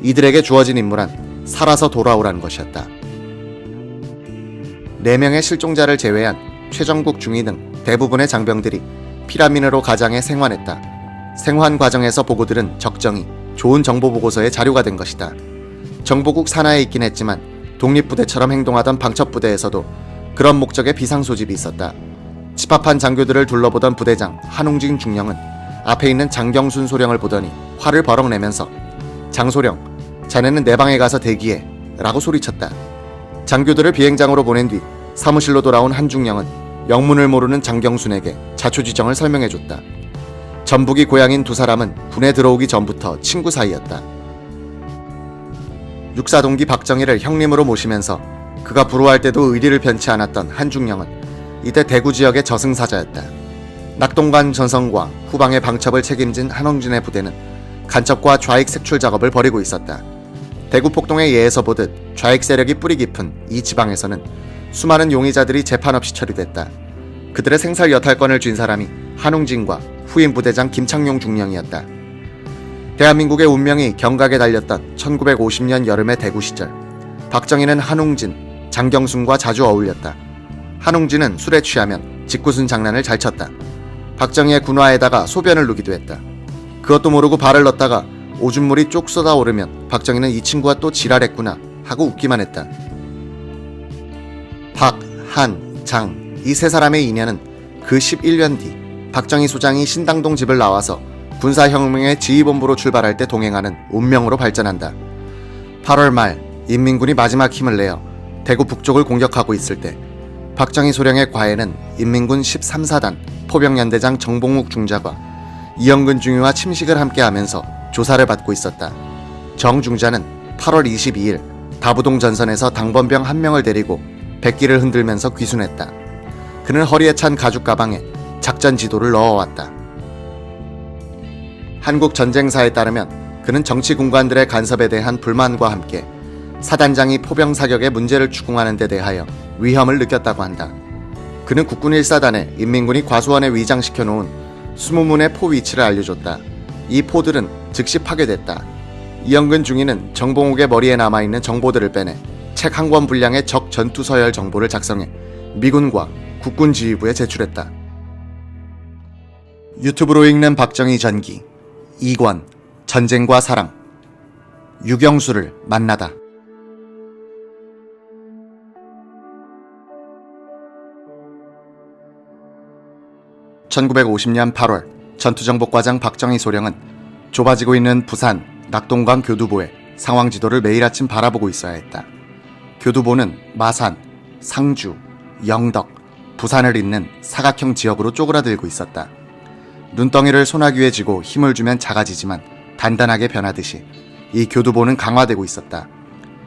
이들에게 주어진 임무란 살아서 돌아오라는 것이었다. 4명의 실종자를 제외한 최정국 중위 등 대부분의 장병들이 피라민으로 가장에 생환했다. 생환 과정에서 보고들은 적정히 좋은 정보보고서의 자료가 된 것이다. 정보국 산하에 있긴 했지만 독립부대처럼 행동하던 방첩부대에서도 그런 목적의 비상소집이 있었다. 집합한 장교들을 둘러보던 부대장 한웅진 중령은 앞에 있는 장경순 소령을 보더니 화를 버럭 내면서 장소령, 자네는 내 방에 가서 대기해 라고 소리쳤다. 장교들을 비행장으로 보낸 뒤 사무실로 돌아온 한중령은 영문을 모르는 장경순에게 자초지정을 설명해줬다. 전북이 고향인 두 사람은 군에 들어오기 전부터 친구 사이였다. 육사동기 박정희를 형님으로 모시면서 그가 부러워할 때도 의리를 변치 않았던 한중령은 이때 대구 지역의 저승사자였다. 낙동강 전선과 후방의 방첩을 책임진 한웅진의 부대는 간첩과 좌익 색출 작업을 벌이고 있었다. 대구 폭동의 예에서 보듯 좌익 세력이 뿌리 깊은 이 지방에서는 수많은 용의자들이 재판 없이 처리됐다. 그들의 생살 여탈권을 쥔 사람이 한웅진과 후임 부대장 김창룡 중령이었다. 대한민국의 운명이 경각에 달렸던 1950년 여름의 대구 시절, 박정희는 한웅진, 장경순과 자주 어울렸다. 한웅진은 술에 취하면 짓궂은 장난을 잘 쳤다. 박정희의 군화에다가 소변을 누기도 했다. 그것도 모르고 발을 넣다가 오줌물이 쪽 쏟아오르면 박정희는 이 친구가 또 지랄했구나 하고 웃기만 했다. 박, 한, 장 이 세 사람의 인연은 그 11년 뒤 박정희 소장이 신당동 집을 나와서 군사혁명의 지휘본부로 출발할 때 동행하는 운명으로 발전한다. 8월 말 인민군이 마지막 힘을 내어 대구 북쪽을 공격하고 있을 때 박정희 소령의 과에는 인민군 13사단 포병연대장 정봉욱 중자가 이영근 중위와 침식을 함께하면서 조사를 받고 있었다. 정 중자는 8월 22일 다부동 전선에서 당번병 1명을 데리고 백기를 흔들면서 귀순했다. 그는 허리에 찬 가죽 가방에 작전 지도를 넣어왔다. 한국 전쟁사에 따르면 그는 정치 군관들의 간섭에 대한 불만과 함께 사단장이 포병 사격에 문제를 추궁하는 데 대하여 위험을 느꼈다고 한다. 그는 국군 1사단에 인민군이 과수원에 위장시켜 놓은 20문의 포 위치를 알려줬다. 이 포들은 즉시 파괴됐다. 이영근 중위는 정봉욱의 머리에 남아있는 정보들을 빼내 책 한 권 분량의 적 전투 서열 정보를 작성해 미군과 국군 지휘부에 제출했다. 유튜브로 읽는 박정희 전기 2권 전쟁과 사랑 유경수를 만나다. (1950년 8월) 전투정보과장 박정희 소령은 좁아지고 있는 부산 낙동강 교두보에 상황 지도를 매일 아침 바라보고 있어야 했다. 교두보는 마산, 상주, 영덕, 부산을 잇는 사각형 지역으로 쪼그라들고 있었다. 눈덩이를 소나귀에 쥐고 힘을 주면 작아지지만 단단하게 변하듯이 이 교두보는 강화되고 있었다.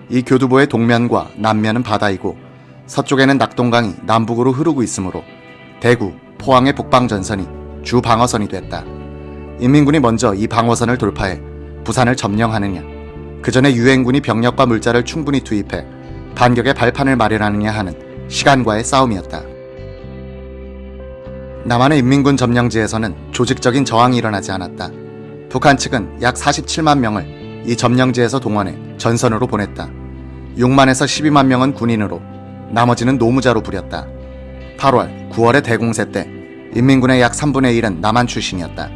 이 교두보의 동면과 남면은 바다이고 서쪽에는 낙동강이 남북으로 흐르고 있으므로 대구, 포항의 북방전선이 주 방어선이 됐다. 인민군이 먼저 이 방어선을 돌파해 부산을 점령하느냐, 그 전에 유엔군이 병력과 물자를 충분히 투입해 반격의 발판을 마련하느냐 하는 시간과의 싸움이었다. 남한의 인민군 점령지에서는 조직적인 저항이 일어나지 않았다. 북한 측은 약 47만 명을 이 점령지에서 동원해 전선으로 보냈다. 6만에서 12만 명은 군인으로, 나머지는 노무자로 부렸다. 8월, 9월의 대공세 때 인민군의 약 3분의 1은 남한 출신이었다.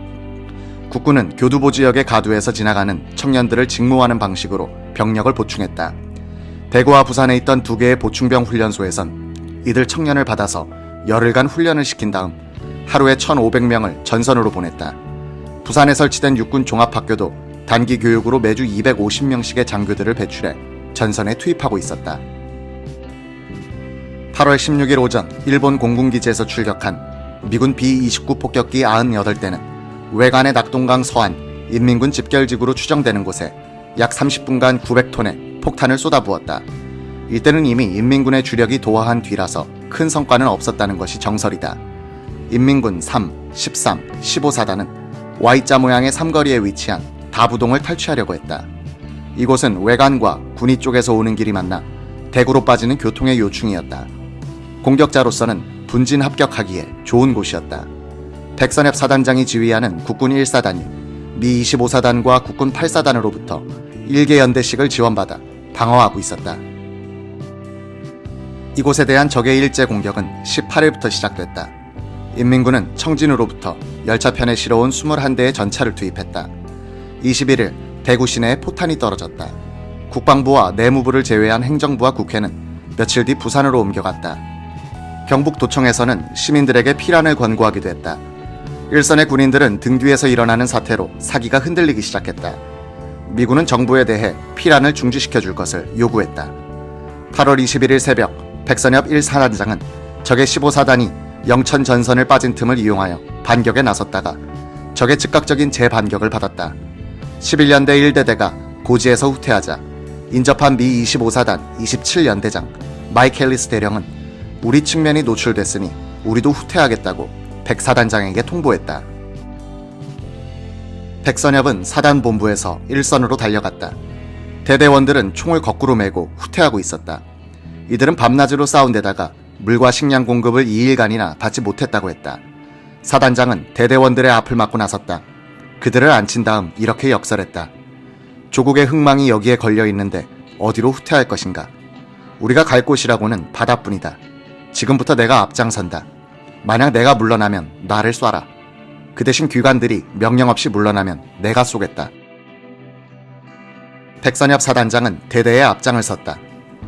국군은 교두보 지역의 가두에서 지나가는 청년들을 직무하는 방식으로 병력을 보충했다. 대구와 부산에 있던 2개의 보충병 훈련소에선 이들 청년을 받아서 열흘간 훈련을 시킨 다음 하루에 1,500명을 전선으로 보냈다. 부산에 설치된 육군 종합학교도 단기 교육으로 매주 250명씩의 장교들을 배출해 전선에 투입하고 있었다. 8월 16일 오전 일본 공군기지에서 출격한 미군 B-29 폭격기 98대는 외관의 낙동강 서안 인민군 집결지구로 추정되는 곳에 약 30분간 900톤의 폭탄을 쏟아부었다. 이때는 이미 인민군의 주력이 도하한 뒤라서 큰 성과는 없었다는 것이 정설이다. 인민군 3, 13, 15사단은 Y자 모양의 삼거리에 위치한 다부동을 탈취하려고 했다. 이곳은 외관과 군위 쪽에서 오는 길이 만나 대구로 빠지는 교통의 요충이었다. 공격자로서는 분진 합격하기에 좋은 곳이었다. 백선엽 사단장이 지휘하는 국군 1사단이 미 25사단과 국군 8사단으로부터 1개 연대씩을 지원받아 방어하고 있었다. 이곳에 대한 적의 일제 공격은 18일부터 시작됐다. 인민군은 청진으로부터 열차편에 실어온 21대의 전차를 투입했다. 21일 대구 시내에 포탄이 떨어졌다. 국방부와 내무부를 제외한 행정부와 국회는 며칠 뒤 부산으로 옮겨갔다. 경북도청에서는 시민들에게 피란을 권고하기도 했다. 일선의 군인들은 등 뒤에서 일어나는 사태로 사기가 흔들리기 시작했다. 미군은 정부에 대해 피란을 중지시켜줄 것을 요구했다. 8월 21일 새벽 백선엽 1사단장은 적의 15사단이 영천 전선을 빠진 틈을 이용하여 반격에 나섰다가 적의 즉각적인 재반격을 받았다. 11연대 1대대가 고지에서 후퇴하자 인접한 미 25사단 27연대장 마이크 앨리스 대령은 우리 측면이 노출됐으니 우리도 후퇴하겠다고 백사단장에게 통보했다. 백선엽은 사단본부에서 일선으로 달려갔다. 대대원들은 총을 거꾸로 메고 후퇴하고 있었다. 이들은 밤낮으로 싸운 데다가 물과 식량 공급을 2일간이나 받지 못했다고 했다. 사단장은 대대원들의 앞을 막고 나섰다. 그들을 앉힌 다음 이렇게 역설했다. 조국의 흥망이 여기에 걸려 있는데 어디로 후퇴할 것인가? 우리가 갈 곳이라고는 바다뿐이다. 지금부터 내가 앞장선다. 만약 내가 물러나면 나를 쏴라. 그 대신 귀관들이 명령 없이 물러나면 내가 쏘겠다. 백선엽 사단장은 대대에 앞장을 섰다.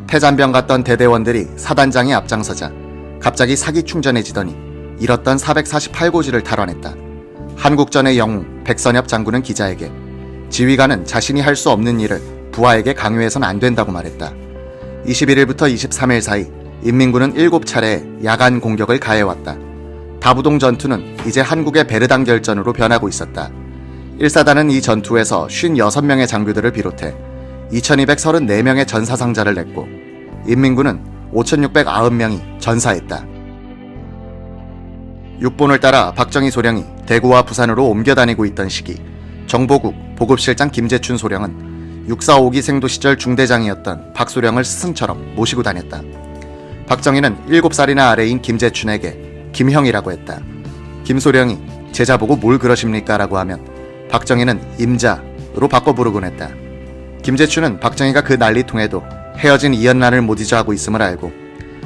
패잔병 같던 대대원들이 사단장이 앞장서자 갑자기 사기 충전해지더니 잃었던 448고지를 탈환했다. 한국전의 영웅 백선엽 장군은 기자에게 지휘관은 자신이 할 수 없는 일을 부하에게 강요해서는 안 된다고 말했다. 21일부터 23일 사이 인민군은 7차례의 야간 공격을 가해왔다. 다부동 전투는 이제 한국의 베르당 결전으로 변하고 있었다. 1사단은 이 전투에서 56명의 장교들을 비롯해 2234명의 전사상자를 냈고 인민군은 5690명이 전사했다. 육본을 따라 박정희 소령이 대구와 부산으로 옮겨다니고 있던 시기 정보국 보급실장 김재춘 소령은 6.4.5기 생도 시절 중대장이었던 박 소령을 스승처럼 모시고 다녔다. 박정희는 7살이나 아래인 김재춘에게 김형이라고 했다. 김 소령이 제자 보고 뭘 그러십니까? 라고 하면 박정희는 임자로 바꿔 부르곤 했다. 김재춘은 박정희가 그 난리통에도 헤어진 이연란을 못 잊어 하고 있음을 알고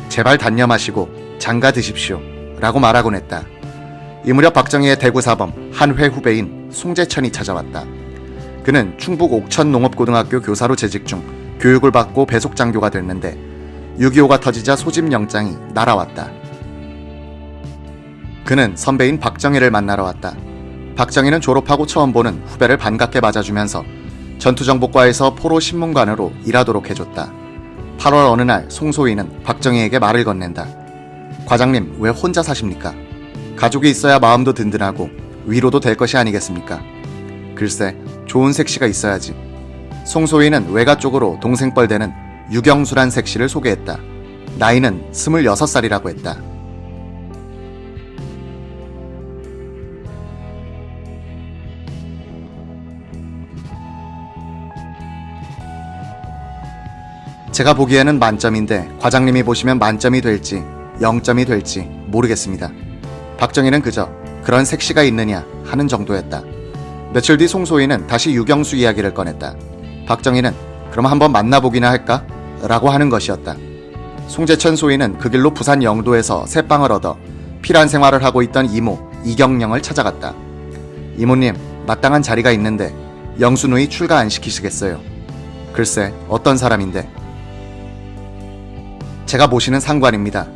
제발 단념하시고 장가 드십시오 라고 말하곤 했다. 이 무렵 박정희의 대구사범 한회 후배인 송재천이 찾아왔다. 그는 충북 옥천 농업고등학교 교사로 재직 중 교육을 받고 배속장교가 됐는데 6.25가 터지자 소집 영장이 날아왔다. 그는 선배인 박정희를 만나러 왔다. 박정희는 졸업하고 처음 보는 후배를 반갑게 맞아주면서 전투정보과에서 포로 신문관으로 일하도록 해줬다. 8월 어느 날 송소희는 박정희에게 말을 건넨다. 과장님, 왜 혼자 사십니까? 가족이 있어야 마음도 든든하고 위로도 될 것이 아니겠습니까? 글쎄, 좋은 색시가 있어야지. 송소희는 외가 쪽으로 동생뻘 되는 유경수란 색시를 소개했다. 나이는 26살이라고 했다. 제가 보기에는 만점인데 과장님이 보시면 만점이 될지 0점이 될지 모르겠습니다. 박정희는 그저 그런 색시가 있느냐 하는 정도였다. 며칠 뒤 송소희는 다시 유경수 이야기를 꺼냈다. 박정희는 그럼 한번 만나보기나 할까? 라고 하는 것이었다. 송재천 소희는 그 길로 부산 영도에서 새빵을 얻어 피란 생활을 하고 있던 이모 이경령을 찾아갔다. 이모님, 마땅한 자리가 있는데 영수 누이 출가 안 시키시겠어요? 글쎄, 어떤 사람인데? 제가 모시는 상관입니다.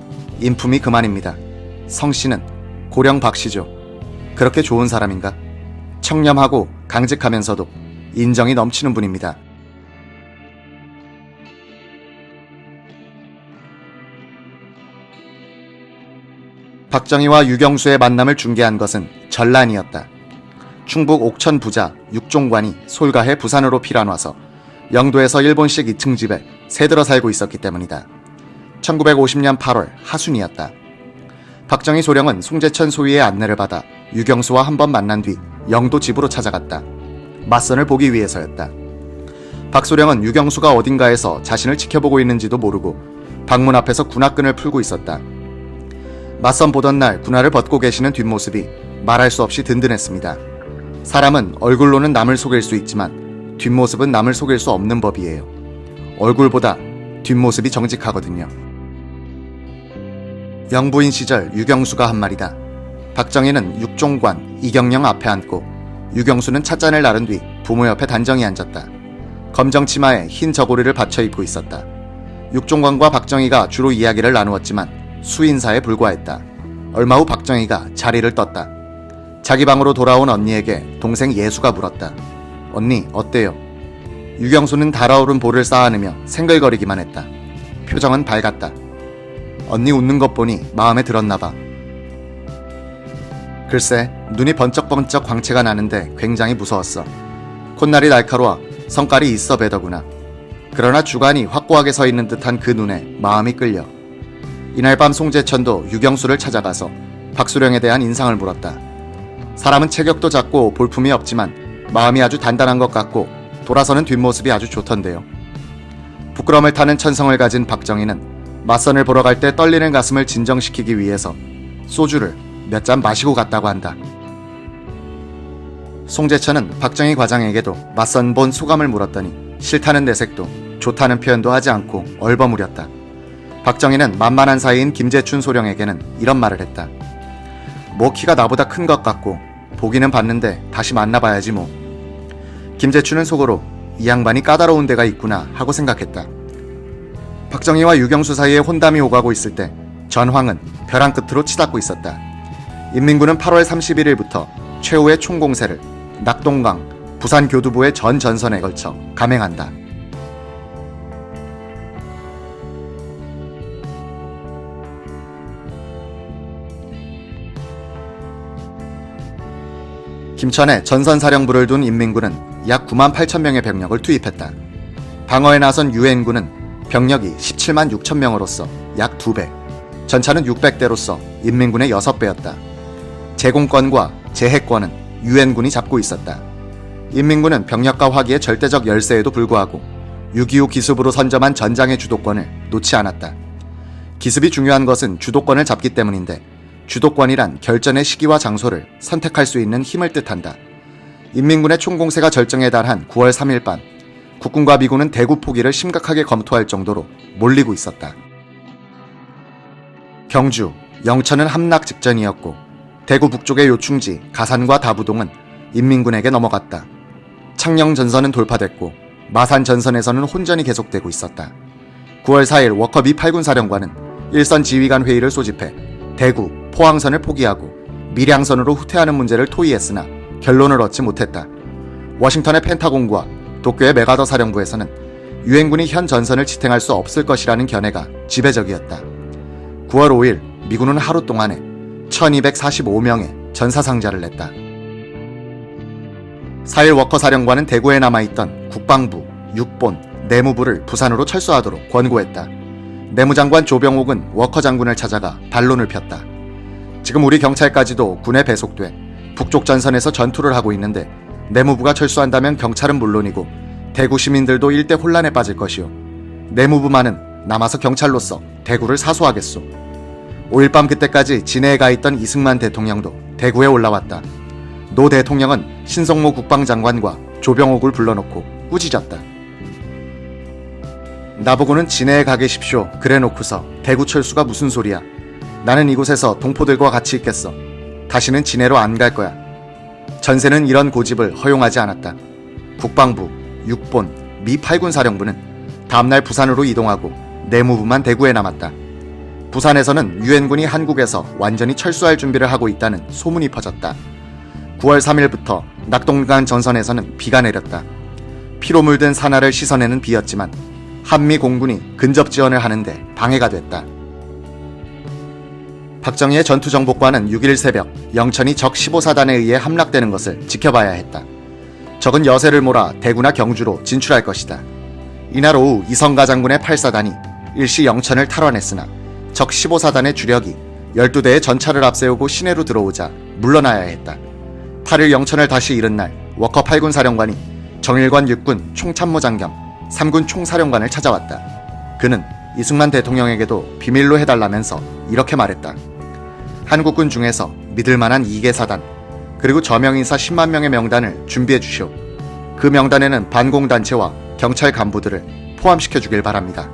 인품이 그만입니다. 성씨는 고령 박씨죠. 그렇게 좋은 사람인가? 청렴하고 강직하면서도 인정이 넘치는 분입니다. 박정희와 유경수의 만남을 중개한 것은 전란이었다. 충북 옥천 부자 육종관이 솔가해 부산으로 피란와서 영도에서 일본식 2층 집에 새들어 살고 있었기 때문이다. 1950년 8월 하순이었다. 박정희 소령은 송재천 소위의 안내를 받아 유경수와 한번 만난 뒤 영도 집으로 찾아갔다. 맞선을 보기 위해서였다. 박 소령은 유경수가 어딘가에서 자신을 지켜보고 있는지도 모르고 방문 앞에서 군화끈을 풀고 있었다. 맞선 보던 날 군화를 벗고 계시는 뒷모습이 말할 수 없이 든든했습니다. 사람은 얼굴로는 남을 속일 수 있지만 뒷모습은 남을 속일 수 없는 법이에요. 얼굴보다 뒷모습이 정직하거든요. 영부인 시절 유경수가 한 말이다. 박정희는 육종관 이경영 앞에 앉고 유경수는 찻잔을 나른 뒤 부모 옆에 단정히 앉았다. 검정 치마에 흰 저고리를 받쳐 입고 있었다. 육종관과 박정희가 주로 이야기를 나누었지만 수인사에 불과했다. 얼마 후 박정희가 자리를 떴다. 자기 방으로 돌아온 언니에게 동생 예수가 물었다. 언니 어때요? 유경수는 달아오른 볼을 쌓아내며 생글거리기만 했다. 표정은 밝았다. 언니 웃는 것 보니 마음에 들었나 봐. 글쎄 눈이 번쩍번쩍 광채가 나는데 굉장히 무서웠어. 콧날이 날카로워 성깔이 있어 배더구나. 그러나 주관이 확고하게 서 있는 듯한 그 눈에 마음이 끌려. 이날 밤 송재천도 유경수를 찾아가서 박수령에 대한 인상을 물었다. 사람은 체격도 작고 볼품이 없지만 마음이 아주 단단한 것 같고 돌아서는 뒷모습이 아주 좋던데요. 부끄럼을 타는 천성을 가진 박정희는 맞선을 보러 갈 때 떨리는 가슴을 진정시키기 위해서 소주를 몇 잔 마시고 갔다고 한다. 송재천은 박정희 과장에게도 맞선 본 소감을 물었더니 싫다는 내색도 좋다는 표현도 하지 않고 얼버무렸다. 박정희는 만만한 사이인 김재춘 소령에게는 이런 말을 했다. 뭐 키가 나보다 큰 것 같고 보기는 봤는데 다시 만나봐야지 뭐. 김재춘은 속으로 이 양반이 까다로운 데가 있구나 하고 생각했다. 박정희와 유경수 사이에 혼담이 오가고 있을 때 전황은 벼랑 끝으로 치닫고 있었다. 인민군은 8월 31일부터 최후의 총공세를 낙동강, 부산교두보의 전 전선에 걸쳐 감행한다. 김천에 전선사령부를 둔 인민군은 약 9만 8천 명의 병력을 투입했다. 방어에 나선 유엔군은 병력이 17만 6천 명으로서 약 2배, 전차는 600대로서 인민군의 6배였다. 제공권과 제해권은 유엔군이 잡고 있었다. 인민군은 병력과 화기의 절대적 열세에도 불구하고 6.25 기습으로 선점한 전장의 주도권을 놓지 않았다. 기습이 중요한 것은 주도권을 잡기 때문인데 주도권이란 결전의 시기와 장소를 선택할 수 있는 힘을 뜻한다. 인민군의 총공세가 절정에 달한 9월 3일 밤, 국군과 미군은 대구 포기를 심각하게 검토할 정도로 몰리고 있었다. 경주, 영천은 함락 직전이었고 대구 북쪽의 요충지, 가산과 다부동은 인민군에게 넘어갔다. 창녕 전선은 돌파됐고 마산 전선에서는 혼전이 계속되고 있었다. 9월 4일 워커 미 8군 사령관은 일선 지휘관 회의를 소집해 대구, 포항선을 포기하고 밀양선으로 후퇴하는 문제를 토의했으나 결론을 얻지 못했다. 워싱턴의 펜타곤과 도쿄의 메가더 사령부에서는 유엔군이 현 전선을 지탱할 수 없을 것이라는 견해가 지배적이었다. 9월 5일 미군은 하루 동안에 1245명의 전사상자를 냈다. 4일 워커 사령관은 대구에 남아있던 국방부, 육본, 내무부를 부산으로 철수하도록 권고했다. 내무장관 조병옥은 워커 장군을 찾아가 반론을 폈다. 지금 우리 경찰까지도 군에 배속돼 북쪽 전선에서 전투를 하고 있는데 내무부가 철수한다면 경찰은 물론이고 대구 시민들도 일대 혼란에 빠질 것이오. 내무부만은 남아서 경찰로서 대구를 사수하겠소. 5일 밤 그때까지 진해에 가 있던 이승만 대통령도 대구에 올라왔다. 노 대통령은 신성모 국방장관과 조병옥을 불러놓고 꾸짖었다. 나보고는 진해에 가 계십시오 그래 놓고서 대구 철수가 무슨 소리야. 나는 이곳에서 동포들과 같이 있겠어. 다시는 진해로 안 갈 거야. 전세는 이런 고집을 허용하지 않았다. 국방부, 육본, 미 8군 사령부는 다음날 부산으로 이동하고 내무부만 대구에 남았다. 부산에서는 유엔군이 한국에서 완전히 철수할 준비를 하고 있다는 소문이 퍼졌다. 9월 3일부터 낙동강 전선에서는 비가 내렸다. 피로 물든 산하를 씻어내는 비였지만 한미 공군이 근접 지원을 하는데 방해가 됐다. 박정희의 전투정복과는 6일 새벽 영천이 적 15사단에 의해 함락되는 것을 지켜봐야 했다. 적은 여세를 몰아 대구나 경주로 진출할 것이다. 이날 오후 이성가 장군의 8사단이 일시 영천을 탈환했으나 적 15사단의 주력이 12대의 전차를 앞세우고 시내로 들어오자 물러나야 했다. 8일 영천을 다시 잃은 날 워커 8군 사령관이 정일관 육군 총참모장 겸 3군 총사령관을 찾아왔다. 그는 이승만 대통령에게도 비밀로 해달라면서 이렇게 말했다. 한국군 중에서 믿을만한 2개 사단 그리고 저명인사 10만 명의 명단을 준비해 주시오. 그 명단에는 반공단체와 경찰 간부들을 포함시켜주길 바랍니다.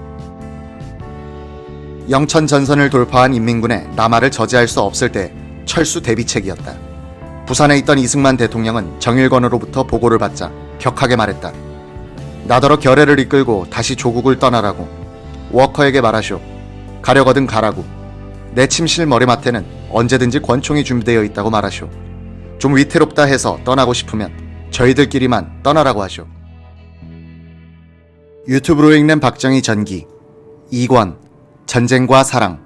영천 전선을 돌파한 인민군의 남하를 저지할 수 없을 때 철수 대비책이었다. 부산에 있던 이승만 대통령은 정일권으로부터 보고를 받자 격하게 말했다. 나더러 결의를 이끌고 다시 조국을 떠나라고. 워커에게 말하시오. 가려거든 가라고. 내 침실 머리맡에는 언제든지 권총이 준비되어 있다고 말하시오. 좀 위태롭다 해서 떠나고 싶으면 저희들끼리만 떠나라고 하시오. 유튜브로 읽는 박정희 전기 2권 전쟁과 사랑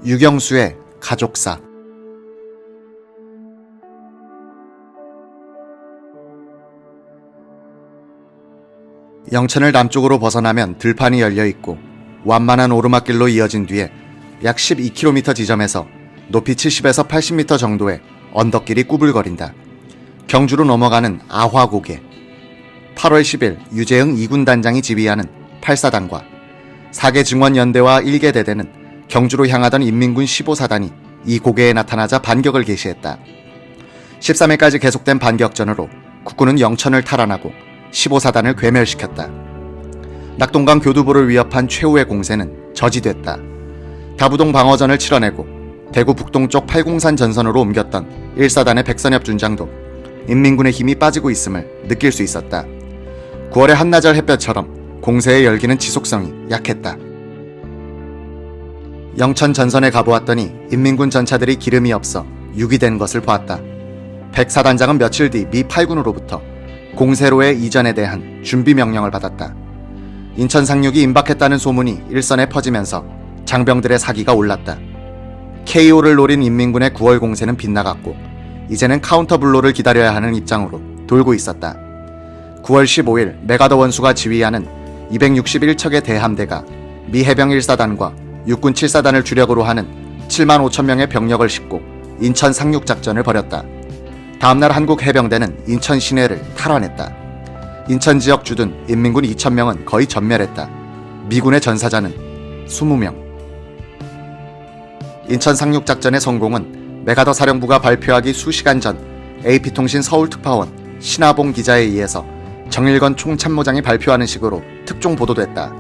유경수의 가족사. 영천을 남쪽으로 벗어나면 들판이 열려있고 완만한 오르막길로 이어진 뒤에 약 12km 지점에서 높이 70에서 80m 정도의 언덕길이 꾸불거린다. 경주로 넘어가는 아화고개. 8월 10일 유재흥 2군 단장이 지휘하는 8사단과 4개 증원연대와 1개 대대는 경주로 향하던 인민군 15사단이 이 고개에 나타나자 반격을 개시했다. 13일까지 계속된 반격전으로 국군은 영천을 탈환하고 15사단을 괴멸시켰다. 낙동강 교두보를 위협한 최후의 공세는 저지됐다. 다부동 방어전을 치러내고 대구 북동쪽 팔공산 전선으로 옮겼던 1사단의 백선엽 준장도 인민군의 힘이 빠지고 있음을 느낄 수 있었다. 9월의 한나절 햇볕처럼 공세의 열기는 지속성이 약했다. 영천 전선에 가보았더니 인민군 전차들이 기름이 없어 유기된 것을 보았다. 백사단장은 며칠 뒤 미 8군으로부터 공세로의 이전에 대한 준비 명령을 받았다. 인천 상륙이 임박했다는 소문이 일선에 퍼지면서 장병들의 사기가 올랐다. KO를 노린 인민군의 9월 공세는 빗나갔고 이제는 카운터 블로를 기다려야 하는 입장으로 돌고 있었다. 9월 15일 메가더 원수가 지휘하는 261척의 대함대가 미 해병 1사단과 육군 7사단을 주력으로 하는 7만 5천 명의 병력을 싣고 인천 상륙작전을 벌였다. 다음날 한국 해병대는 인천 시내를 탈환했다. 인천 지역 주둔 인민군 2,000명은 거의 전멸했다. 미군의 전사자는 20명. 인천 상륙작전의 성공은 메가더 사령부가 발표하기 수시간 전 AP통신 서울특파원 신하봉 기자에 의해서 정일건 총참모장이 발표하는 식으로 특종 보도됐다.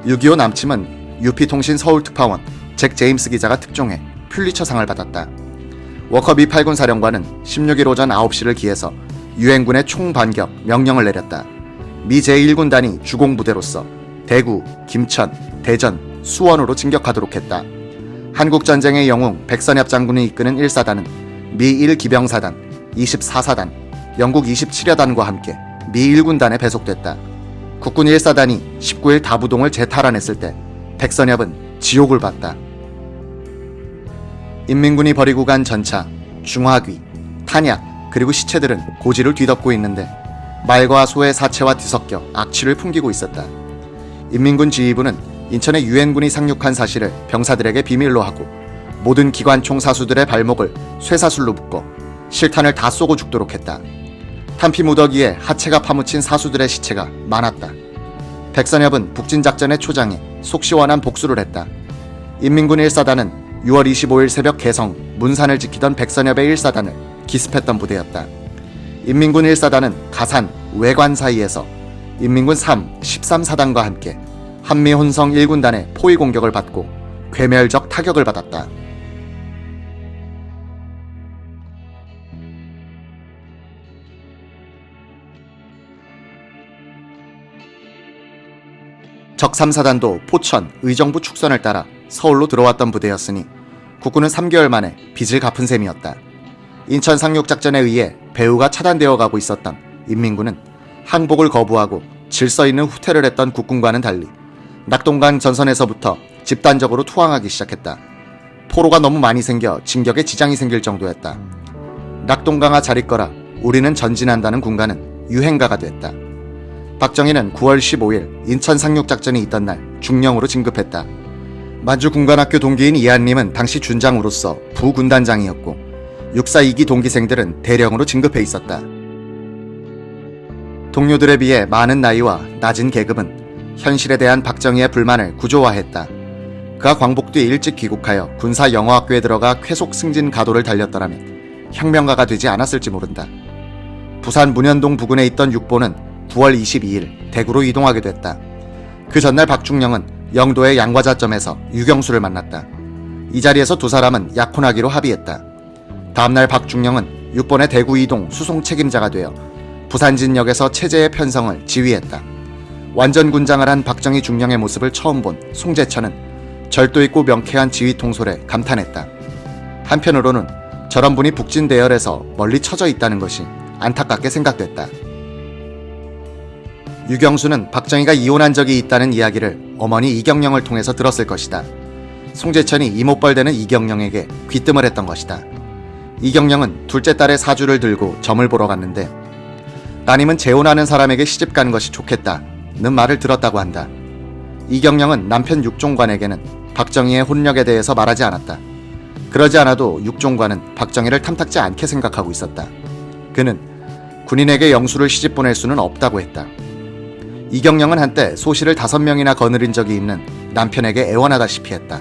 6.25 남침은 UP통신 서울특파원 잭 제임스 기자가 특종해 퓰리처상을 받았다. 워커 미 8군 사령관은 16일 오전 9시를 기해서 유엔군의 총반격 명령을 내렸다. 미 제1군단이 주공부대로서 대구, 김천, 대전, 수원으로 진격하도록 했다. 한국전쟁의 영웅 백선엽 장군이 이끄는 1사단은 미 1기병사단, 24사단, 영국 27여단과 함께 미 1군단에 배속됐다. 국군 1사단이 19일 다부동을 재탈환했을 때 백선엽은 지옥을 봤다. 인민군이 버리고 간 전차, 중화기, 탄약, 그리고 시체들은 고지를 뒤덮고 있는데 말과 소의 사체와 뒤섞여 악취를 풍기고 있었다. 인민군 지휘부는 인천에 유엔군이 상륙한 사실을 병사들에게 비밀로 하고 모든 기관총 사수들의 발목을 쇠사슬로 묶어 실탄을 다 쏘고 죽도록 했다. 탄피 무더기에 하체가 파묻힌 사수들의 시체가 많았다. 백선엽은 북진작전의 초장에 속 시원한 복수를 했다. 인민군 1사단은 6월 25일 새벽 개성, 문산을 지키던 백선엽의 1사단을 기습했던 부대였다. 인민군 1사단은 가산, 외관 사이에서 인민군 3, 13사단과 함께 한미혼성 1군단의 포위 공격을 받고 괴멸적 타격을 받았다. 적 3사단도 포천, 의정부 축선을 따라 서울로 들어왔던 부대였으니 국군은 3개월 만에 빚을 갚은 셈이었다. 인천 상륙작전에 의해 배후가 차단되어 가고 있었던 인민군은 항복을 거부하고 질서 있는 후퇴를 했던 국군과는 달리 낙동강 전선에서부터 집단적으로 투항하기 시작했다. 포로가 너무 많이 생겨 진격에 지장이 생길 정도였다. 낙동강아 잘 있거라 우리는 전진한다는 군가는 유행가가 됐다. 박정희는 9월 15일 인천 상륙작전이 있던 날 중령으로 진급했다. 만주군관학교 동기인 이한림은 당시 준장으로서 부군단장이었고 육사 2기 동기생들은 대령으로 진급해 있었다. 동료들에 비해 많은 나이와 낮은 계급은 현실에 대한 박정희의 불만을 구조화했다. 그가 광복 뒤 일찍 귀국하여 군사영어학교에 들어가 쾌속 승진 가도를 달렸더라면 혁명가가 되지 않았을지 모른다. 부산 문현동 부근에 있던 육보는 9월 22일 대구로 이동하게 됐다. 그 전날 박중령은 영도의 양과자점에서 유경수를 만났다. 이 자리에서 두 사람은 약혼하기로 합의했다. 다음날 박중령은 6번의 대구 이동 수송 책임자가 되어 부산진역에서 체제의 편성을 지휘했다. 완전 군장을 한 박정희 중령의 모습을 처음 본 송재천은 절도 있고 명쾌한 지휘 통솔에 감탄했다. 한편으로는 저런 분이 북진 대열에서 멀리 처져 있다는 것이 안타깝게 생각됐다. 유경수는 박정희가 이혼한 적이 있다는 이야기를 어머니 이경령을 통해서 들었을 것이다. 송재천이 이모뻘되는 이경령에게 귀뜸을 했던 것이다. 이경령은 둘째 딸의 사주를 들고 점을 보러 갔는데 따님은 재혼하는 사람에게 시집가는 것이 좋겠다는 말을 들었다고 한다. 이경령은 남편 육종관에게는 박정희의 혼력에 대해서 말하지 않았다. 그러지 않아도 육종관은 박정희를 탐탁지 않게 생각하고 있었다. 그는 군인에게 영수를 시집 보낼 수는 없다고 했다. 이경령은 한때 소시를 5명이나 거느린 적이 있는 남편에게 애원하다시피 했다.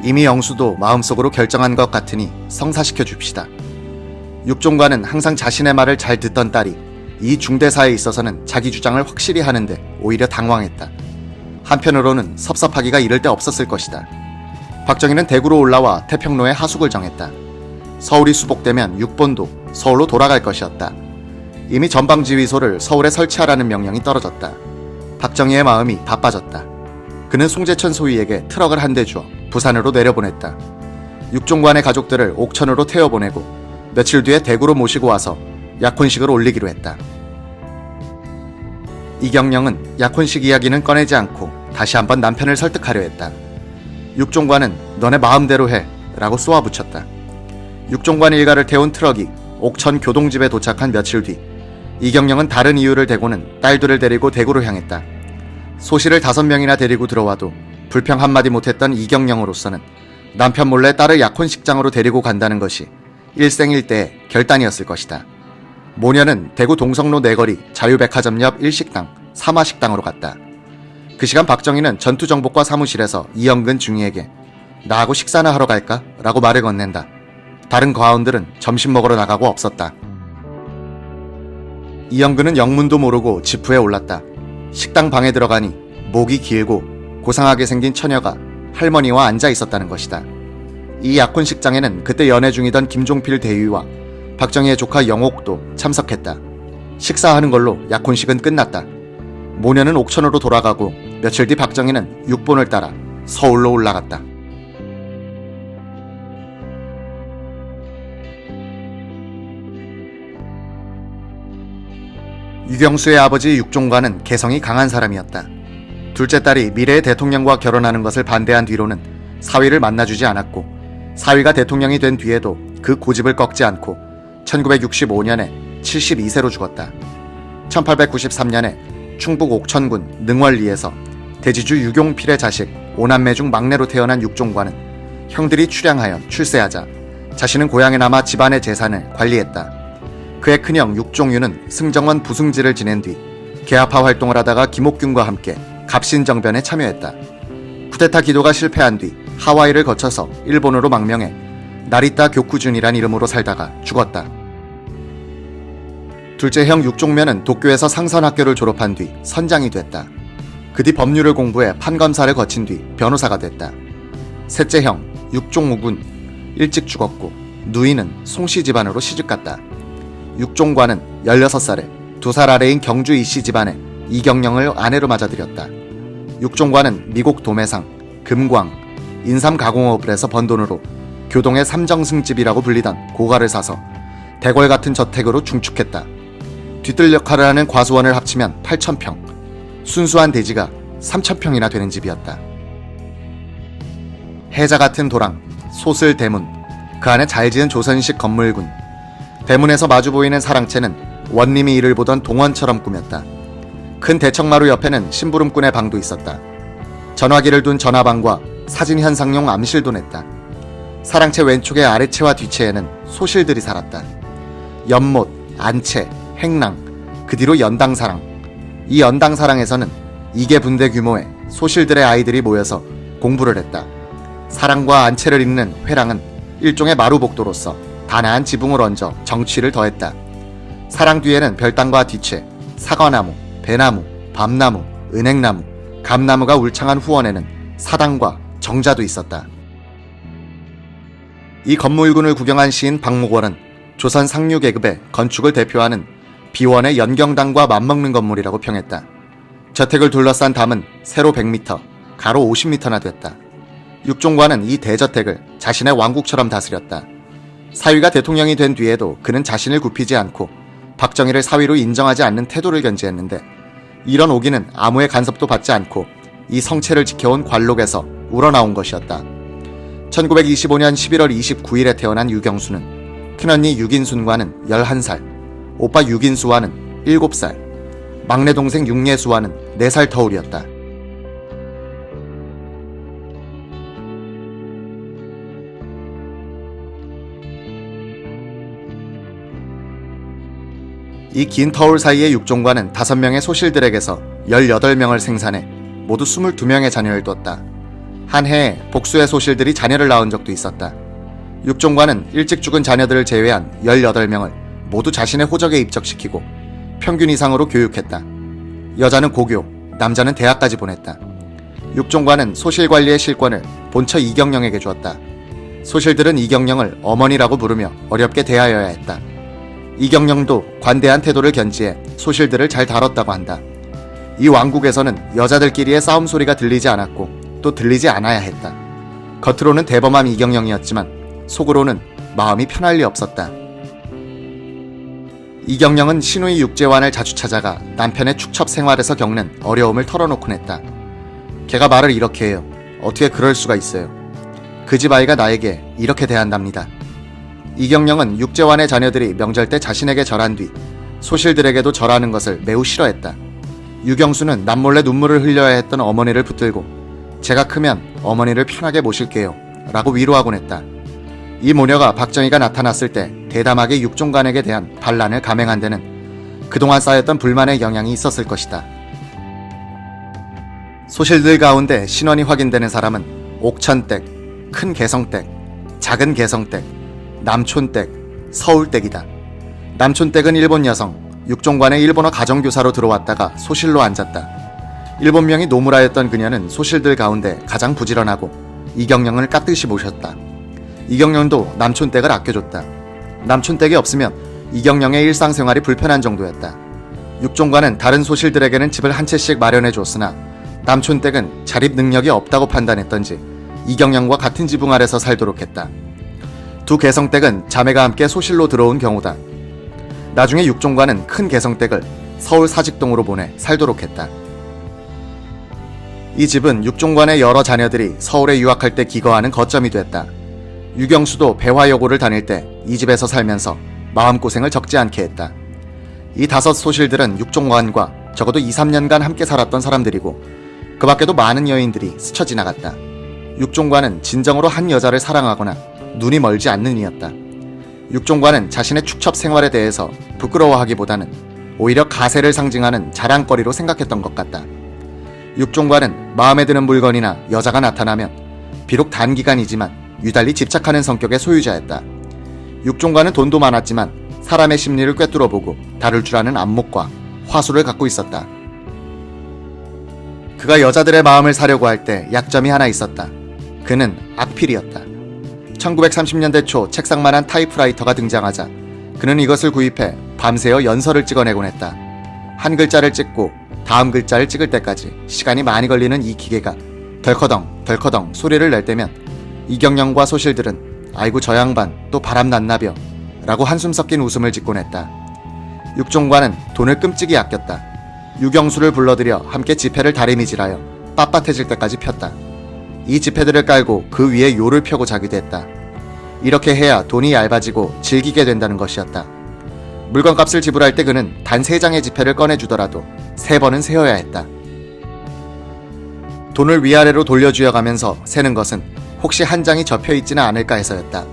이미 영수도 마음속으로 결정한 것 같으니 성사시켜 줍시다. 육종관은 항상 자신의 말을 잘 듣던 딸이 이 중대사에 있어서는 자기 주장을 확실히 하는데 오히려 당황했다. 한편으로는 섭섭하기가 이를 데 없었을 것이다. 박정희는 대구로 올라와 태평로에 하숙을 정했다. 서울이 수복되면 육본도 서울로 돌아갈 것이었다. 이미 전방지휘소를 서울에 설치하라는 명령이 떨어졌다. 박정희의 마음이 바빠졌다. 그는 송재천 소위에게 트럭을 한 대 주어 부산으로 내려보냈다. 육종관의 가족들을 옥천으로 태워보내고 며칠 뒤에 대구로 모시고 와서 약혼식을 올리기로 했다. 이경령은 약혼식 이야기는 꺼내지 않고 다시 한번 남편을 설득하려 했다. 육종관은 너네 마음대로 해 라고 쏘아붙였다. 육종관 일가를 태운 트럭이 옥천 교동집에 도착한 며칠 뒤 이경령은 다른 이유를 대고는 딸들을 데리고 대구로 향했다. 소시를 5명이나 데리고 들어와도 불평 한마디 못했던 이경령으로서는 남편 몰래 딸을 약혼식장으로 데리고 간다는 것이 일생일대의 결단이었을 것이다. 모녀는 대구 동성로 내거리 자유백화점 옆 일식당 사마식당으로 갔다. 그 시간 박정희는 전투정보과 사무실에서 이영근 중위에게 나하고 식사나 하러 갈까? 라고 말을 건넨다. 다른 과원들은 점심 먹으러 나가고 없었다. 이영근은 영문도 모르고 지프에 올랐다. 식당 방에 들어가니 목이 길고 고상하게 생긴 처녀가 할머니와 앉아 있었다는 것이다. 이 약혼식장에는 그때 연애 중이던 김종필 대위와 박정희의 조카 영옥도 참석했다. 식사하는 걸로 약혼식은 끝났다. 모녀는 옥천으로 돌아가고 며칠 뒤 박정희는 육본을 따라 서울로 올라갔다. 유경수의 아버지 육종관은 개성이 강한 사람이었다. 둘째 딸이 미래의 대통령과 결혼하는 것을 반대한 뒤로는 사위를 만나주지 않았고 사위가 대통령이 된 뒤에도 그 고집을 꺾지 않고 1965년에 72세로 죽었다. 1893년에 충북 옥천군 능월리에서 대지주 유경필의 자식 5남매 중 막내로 태어난 육종관은 형들이 출양하여 출세하자 자신은 고향에 남아 집안의 재산을 관리했다. 그의 큰형 육종유는 승정원 부승지를 지낸 뒤 개화파 활동을 하다가 김옥균과 함께 갑신정변에 참여했다. 쿠데타 기도가 실패한 뒤 하와이를 거쳐서 일본으로 망명해 나리타 교쿠준이란 이름으로 살다가 죽었다. 둘째 형 육종면은 도쿄에서 상선학교를 졸업한 뒤 선장이 됐다. 그 뒤 법률을 공부해 판검사를 거친 뒤 변호사가 됐다. 셋째 형 육종욱은 일찍 죽었고 누이는 송씨 집안으로 시집갔다. 육종관은 16살에 2살 아래인 경주 이씨 집안에 이경령을 아내로 맞아들였다. 육종관은 미국 도매상, 금광, 인삼가공업을 해서 번 돈으로 교동의 삼정승집이라고 불리던 고가를 사서 대궐 같은 저택으로 중축했다. 뒤뜰 역할을 하는 과수원을 합치면 8,000평, 순수한 대지가 3,000평이나 되는 집이었다. 해자 같은 도랑, 소슬 대문, 그 안에 잘 지은 조선식 건물군. 대문에서 마주 보이는 사랑채는 원님이 이를 보던 동원처럼 꾸몄다. 큰 대청마루 옆에는 심부름꾼의 방도 있었다. 전화기를 둔 전화방과 사진 현상용 암실도 냈다. 사랑채 왼쪽의 아래채와 뒤채에는 소실들이 살았다. 연못, 안채, 행랑, 그 뒤로 연당사랑. 이 연당사랑에서는 2개 분대 규모의 소실들의 아이들이 모여서 공부를 했다. 사랑과 안채를 잇는 회랑은 일종의 마루복도로서 단아한 지붕을 얹어 정취를 더했다. 사랑 뒤에는 별당과 뒤채, 사과나무, 배나무, 밤나무, 은행나무, 감나무가 울창한 후원에는 사당과 정자도 있었다. 이 건물군을 구경한 시인 박목월은 조선 상류 계급의 건축을 대표하는 비원의 연경당과 맞먹는 건물이라고 평했다. 저택을 둘러싼 담은 세로 100m, 가로 50m나 됐다. 육종관은 이 대저택을 자신의 왕국처럼 다스렸다. 사위가 대통령이 된 뒤에도 그는 자신을 굽히지 않고 박정희를 사위로 인정하지 않는 태도를 견지했는데, 이런 오기는 아무의 간섭도 받지 않고 이 성체를 지켜온 관록에서 우러나온 것이었다. 1925년 11월 29일에 태어난 유경수는 큰언니 유긴순과는 11살, 오빠 유긴수와는 7살, 막내 동생 육예수와는 4살 터울이었다. 이 긴 터울 사이의 육종관은 5명의 소실들에게서 18명을 생산해 모두 22명의 자녀를 뒀다. 한 해에 복수의 소실들이 자녀를 낳은 적도 있었다. 육종관은 일찍 죽은 자녀들을 제외한 18명을 모두 자신의 호적에 입적시키고 평균 이상으로 교육했다. 여자는 고교, 남자는 대학까지 보냈다. 육종관은 소실 관리의 실권을 본처 이경영에게 주었다. 소실들은 이경영을 어머니라고 부르며 어렵게 대하여야 했다. 이경영도 관대한 태도를 견지해 소실들을 잘 다뤘다고 한다. 이 왕국에서는 여자들끼리의 싸움 소리가 들리지 않았고 또 들리지 않아야 했다. 겉으로는 대범한 이경영이었지만 속으로는 마음이 편할 리 없었다. 이경영은 신우이 육제환을 자주 찾아가 남편의 축첩 생활에서 겪는 어려움을 털어놓곤 했다. 걔가 말을 이렇게 해요. 어떻게 그럴 수가 있어요. 그 집 아이가 나에게 이렇게 대한답니다. 이경영은 육제환의 자녀들이 명절 때 자신에게 절한 뒤 소실들에게도 절하는 것을 매우 싫어했다. 유경수는 남몰래 눈물을 흘려야 했던 어머니를 붙들고 제가 크면 어머니를 편하게 모실게요 라고 위로하곤 했다. 이 모녀가 박정희가 나타났을 때 대담하게 육종관에게 대한 반란을 감행한 데는 그동안 쌓였던 불만의 영향이 있었을 것이다. 소실들 가운데 신원이 확인되는 사람은 옥천댁, 큰 개성댁, 작은 개성댁, 남촌댁, 서울댁이다. 남촌댁은 일본 여성, 육종관의 일본어 가정교사로 들어왔다가 소실로 앉았다. 일본명이 노무라였던 그녀는 소실들 가운데 가장 부지런하고 이경영을 깍듯이 모셨다. 이경영도 남촌댁을 아껴줬다. 남촌댁이 없으면 이경영의 일상생활이 불편한 정도였다. 육종관은 다른 소실들에게는 집을 한 채씩 마련해 줬으나 남촌댁은 자립 능력이 없다고 판단했던지 이경영과 같은 지붕 아래서 살도록 했다. 두 개성댁은 자매가 함께 소실로 들어온 경우다. 나중에 육종관은 큰 개성댁을 서울 사직동으로 보내 살도록 했다. 이 집은 육종관의 여러 자녀들이 서울에 유학할 때 기거하는 거점이 됐다. 유경수도 배화여고를 다닐 때 이 집에서 살면서 마음고생을 적지 않게 했다. 이 5 소실들은 육종관과 적어도 2, 3년간 함께 살았던 사람들이고 그 밖에도 많은 여인들이 스쳐 지나갔다. 육종관은 진정으로 한 여자를 사랑하거나 눈이 멀지 않는 이였다. 육종관은 자신의 축첩 생활에 대해서 부끄러워하기보다는 오히려 가세를 상징하는 자랑거리로 생각했던 것 같다. 육종관은 마음에 드는 물건이나 여자가 나타나면 비록 단기간이지만 유달리 집착하는 성격의 소유자였다. 육종관은 돈도 많았지만 사람의 심리를 꿰뚫어보고 다룰 줄 아는 안목과 화수를 갖고 있었다. 그가 여자들의 마음을 사려고 할 때 약점이 하나 있었다. 그는 악필이었다. 1930년대 초 책상만한 타이프라이터가 등장하자 그는 이것을 구입해 밤새어 연설을 찍어내곤 했다. 한 글자를 찍고 다음 글자를 찍을 때까지 시간이 많이 걸리는 이 기계가 덜커덩 덜커덩 소리를 낼 때면 이경영과 소실들은 아이고 저 양반 또 바람 났나벼 라고 한숨 섞인 웃음을 짓곤 했다. 육종관은 돈을 끔찍이 아꼈다. 유경수를 불러들여 함께 지폐를 다리미질하여 빳빳해질 때까지 폈다. 이 지폐들을 깔고 그 위에 요를 펴고 자기도 했다. 이렇게 해야 돈이 얇아지고 질기게 된다는 것이었다. 물건값을 지불할 때 그는 단 3장의 지폐를 꺼내주더라도 3번은 세어야 했다. 돈을 위아래로 돌려주어가면서 세는 것은 혹시 한 장이 접혀있지는 않을까 해서였다.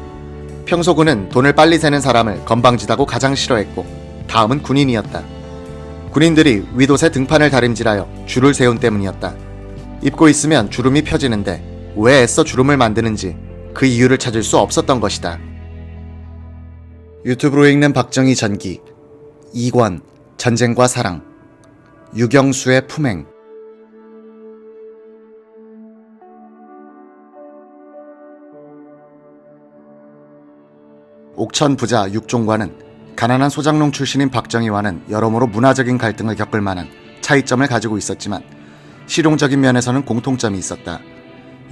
평소 그는 돈을 빨리 세는 사람을 건방지다고 가장 싫어했고 다음은 군인이었다. 군인들이 윗옷에 등판을 다림질하여 줄을 세운 때문이었다. 입고 있으면 주름이 펴지는데 왜 애써 주름을 만드는지 그 이유를 찾을 수 없었던 것이다. 유튜브로 읽는 박정희 전기, 이권, 전쟁과 사랑, 유경수의 품행. 옥천 부자 육종관은 가난한 소장농 출신인 박정희와는 여러모로 문화적인 갈등을 겪을 만한 차이점을 가지고 있었지만 실용적인 면에서는 공통점이 있었다.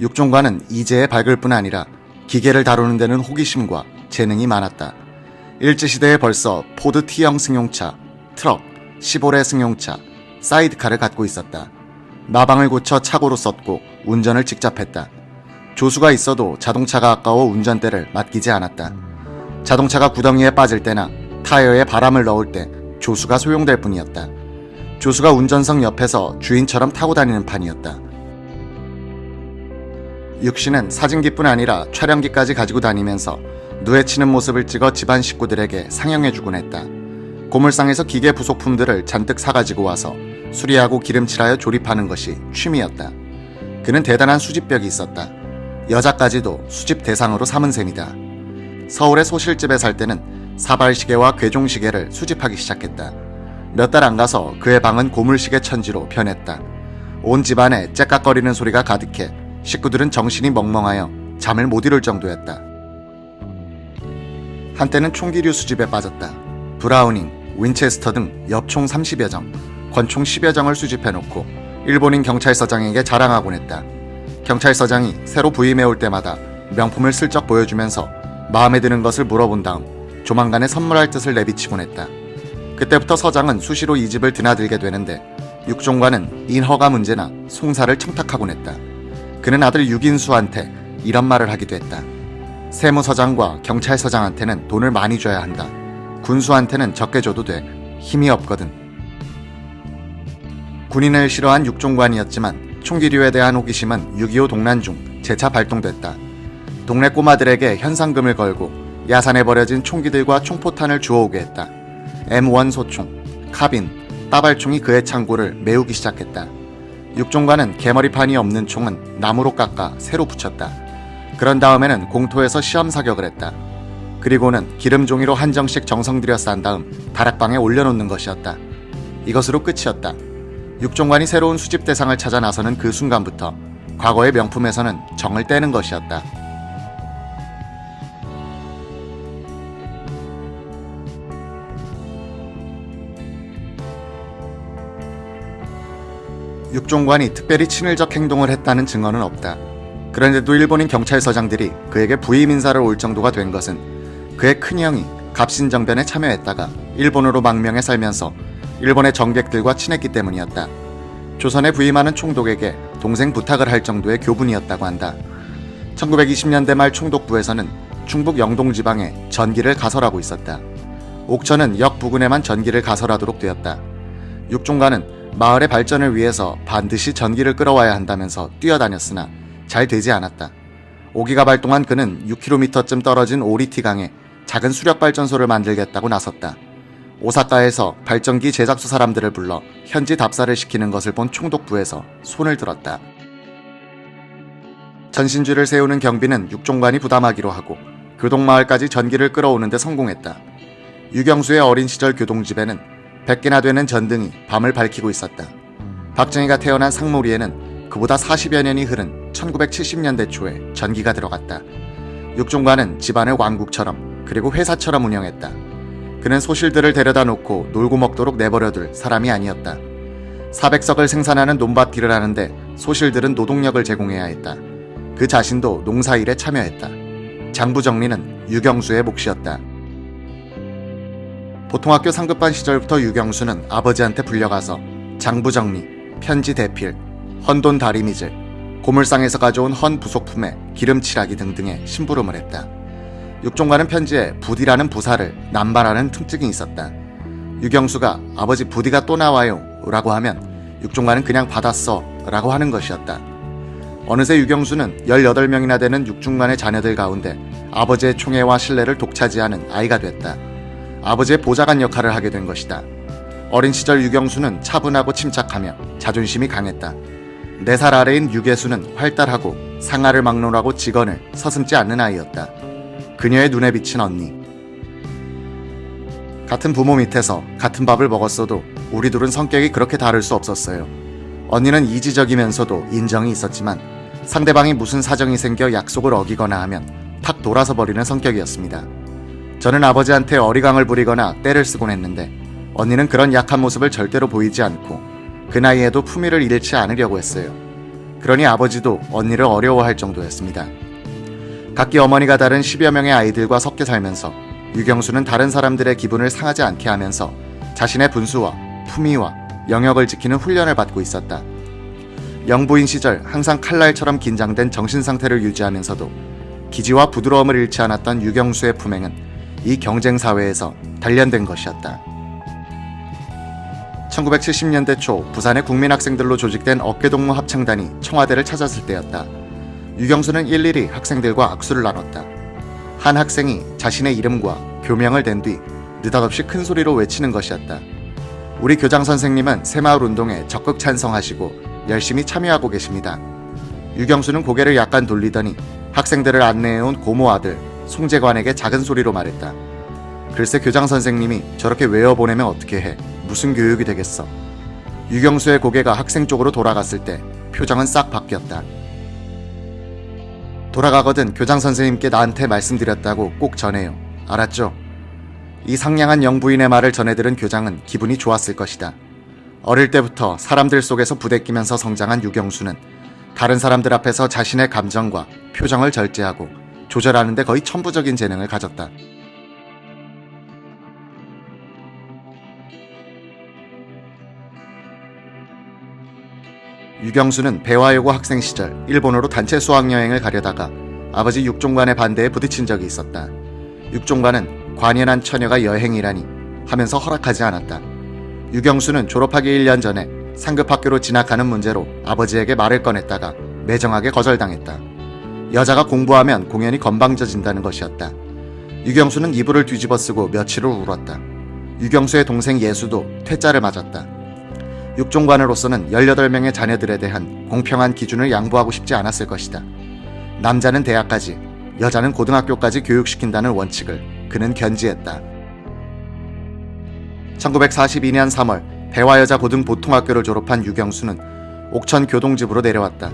육종관은 이제에 밝을 뿐 아니라 기계를 다루는 데는 호기심과 재능이 많았다. 일제시대에 벌써 포드 T형 승용차, 트럭, 시보레 승용차, 사이드카를 갖고 있었다. 마방을 고쳐 차고로 썼고 운전을 직접 했다. 조수가 있어도 자동차가 아까워 운전대를 맡기지 않았다. 자동차가 구덩이에 빠질 때나 타이어에 바람을 넣을 때 조수가 소용될 뿐이었다. 조수가 운전석 옆에서 주인처럼 타고 다니는 판이었다. 육신은 사진기뿐 아니라 촬영기까지 가지고 다니면서 누에 치는 모습을 찍어 집안 식구들에게 상영해주곤 했다. 고물상에서 기계 부속품들을 잔뜩 사가지고 와서 수리하고 기름칠하여 조립하는 것이 취미였다. 그는 대단한 수집벽이 있었다. 여자까지도 수집 대상으로 삼은 셈이다. 서울의 소실집에 살 때는 사발시계와 괴종시계를 수집하기 시작했다. 몇 달 안 가서 그의 방은 고물시계 천지로 변했다. 온 집안에 째깍거리는 소리가 가득해 식구들은 정신이 멍멍하여 잠을 못 이룰 정도였다. 한때는 총기류 수집에 빠졌다. 브라우닝, 윈체스터 등 엽총 30여 정, 권총 10여 정을 수집해놓고 일본인 경찰서장에게 자랑하곤 했다. 경찰서장이 새로 부임해올 때마다 명품을 슬쩍 보여주면서 마음에 드는 것을 물어본 다음 조만간에 선물할 뜻을 내비치곤 했다. 그때부터 서장은 수시로 이 집을 드나들게 되는데 육종관은 인허가 문제나 송사를 청탁하곤 했다. 그는 아들 육인수한테 이런 말을 하기도 했다. 세무서장과 경찰서장한테는 돈을 많이 줘야 한다. 군수한테는 적게 줘도 돼. 힘이 없거든. 군인을 싫어한 육종관이었지만 총기류에 대한 호기심은 6.25 동란 중 재차 발동됐다. 동네 꼬마들에게 현상금을 걸고 야산에 버려진 총기들과 총포탄을 주워오게 했다. M1 소총, 카빈, 따발총이 그의 창고를 메우기 시작했다. 육종관은 개머리판이 없는 총은 나무로 깎아 새로 붙였다. 그런 다음에는 공토에서 시험 사격을 했다. 그리고는 기름종이로 한 정씩 정성 들여 싼 다음 다락방에 올려놓는 것이었다. 이것으로 끝이었다. 육종관이 새로운 수집 대상을 찾아 나서는 그 순간부터 과거의 명품에서는 정을 떼는 것이었다. 육종관이 특별히 친일적 행동을 했다는 증언은 없다. 그런데도 일본인 경찰서장들이 그에게 부임 인사를 올 정도가 된 것은 그의 큰형이 갑신정변에 참여했다가 일본으로 망명해 살면서 일본의 정객들과 친했기 때문이었다. 조선에 부임하는 총독에게 동생 부탁을 할 정도의 교분이었다고 한다. 1920년대 말 총독부에서는 충북 영동 지방에 전기를 가설하고 있었다. 옥천은 역 부근에만 전기를 가설하도록 되었다. 육종관은 마을의 발전을 위해서 반드시 전기를 끌어와야 한다면서 뛰어다녔으나 잘 되지 않았다. 오기가 발동한 그는 6km쯤 떨어진 오리티강에 작은 수력발전소를 만들겠다고 나섰다. 오사카에서 발전기 제작소 사람들을 불러 현지 답사를 시키는 것을 본 총독부에서 손을 들었다. 전신주를 세우는 경비는 육종관이 부담하기로 하고 교동마을까지 전기를 끌어오는 데 성공했다. 유경수의 어린 시절 교동집에는 100개나 되는 전등이 밤을 밝히고 있었다. 박정희가 태어난 상무리에는 그보다 40여 년이 흐른 1970년대 초에 전기가 들어갔다. 육종관은 집안을 왕국처럼 그리고 회사처럼 운영했다. 그는 소실들을 데려다 놓고 놀고 먹도록 내버려둘 사람이 아니었다. 400석을 생산하는 논밭일을 하는데 소실들은 노동력을 제공해야 했다. 그 자신도 농사일에 참여했다. 장부정리는 유경수의 몫이었다. 보통학교 상급반 시절부터 유경수는 아버지한테 불려가서 장부정리, 편지 대필, 헌돈 다리미질, 고물상에서 가져온 헌 부속품에 기름칠하기 등등의 심부름을 했다. 육종관은 편지에 부디라는 부사를 남발하는 특징이 있었다. 유경수가 아버지 부디가 또 나와요 라고 하면 육종관은 그냥 받았어 라고 하는 것이었다. 어느새 유경수는 18명이나 되는 육중관의 자녀들 가운데 아버지의 총애와 신뢰를 독차지하는 아이가 됐다. 아버지의 보좌관 역할을 하게 된 것이다. 어린 시절 유경수는 차분하고 침착하며 자존심이 강했다. 4살 아래인 유계수는 활달하고 상아를 막론하고 직언을 서슴지 않는 아이였다. 그녀의 눈에 비친 언니. 같은 부모 밑에서 같은 밥을 먹었어도 우리 둘은 성격이 그렇게 다를 수 없었어요. 언니는 이지적이면서도 인정이 있었지만 상대방이 무슨 사정이 생겨 약속을 어기거나 하면 탁 돌아서 버리는 성격이었습니다. 저는 아버지한테 어리광을 부리거나 떼를 쓰곤 했는데 언니는 그런 약한 모습을 절대로 보이지 않고 그 나이에도 품위를 잃지 않으려고 했어요. 그러니 아버지도 언니를 어려워할 정도였습니다. 각기 어머니가 다른 10여 명의 아이들과 섞여 살면서 유경수는 다른 사람들의 기분을 상하지 않게 하면서 자신의 분수와 품위와 영역을 지키는 훈련을 받고 있었다. 영부인 시절 항상 칼날처럼 긴장된 정신상태를 유지하면서도 기지와 부드러움을 잃지 않았던 유경수의 품행은 이 경쟁사회에서 단련된 것이었다. 1970년대 초 부산의 국민학생들로 조직된 어깨동무 합창단이 청와대를 찾았을 때였다. 유경수는 일일이 학생들과 악수를 나눴다. 한 학생이 자신의 이름과 교명을 댄 뒤 느닷없이 큰 소리로 외치는 것이었다. 우리 교장 선생님은 새마을 운동에 적극 찬성하시고 열심히 참여하고 계십니다. 유경수는 고개를 약간 돌리더니 학생들을 안내해온 고모 아들 송재관에게 작은 소리로 말했다. 글쎄 교장 선생님이 저렇게 외워보내면 어떻게 해. 무슨 교육이 되겠어. 유경수의 고개가 학생 쪽으로 돌아갔을 때 표정은 싹 바뀌었다. 돌아가거든 교장 선생님께 나한테 말씀드렸다고 꼭 전해요. 알았죠? 이 상냥한 영부인의 말을 전해들은 교장은 기분이 좋았을 것이다. 어릴 때부터 사람들 속에서 부대끼면서 성장한 유경수는 다른 사람들 앞에서 자신의 감정과 표정을 절제하고 조절하는 데 거의 천부적인 재능을 가졌다. 유경수는 배화여고 학생 시절 일본으로 단체 수학여행을 가려다가 아버지 육종관의 반대에 부딪힌 적이 있었다. 육종관은 관연한 처녀가 여행이라니 하면서 허락하지 않았다. 유경수는 졸업하기 1년 전에 상급학교로 진학하는 문제로 아버지에게 말을 꺼냈다가 매정하게 거절당했다. 여자가 공부하면 공연이 건방져진다는 것이었다. 유경수는 이불을 뒤집어 쓰고 며칠을 울었다. 유경수의 동생 예수도 퇴짜를 맞았다. 육종관으로서는 18명의 자녀들에 대한 공평한 기준을 양보하고 싶지 않았을 것이다. 남자는 대학까지, 여자는 고등학교까지 교육시킨다는 원칙을 그는 견지했다. 1942년 3월 배화여자고등보통학교를 졸업한 유경수는 옥천 교동집으로 내려왔다.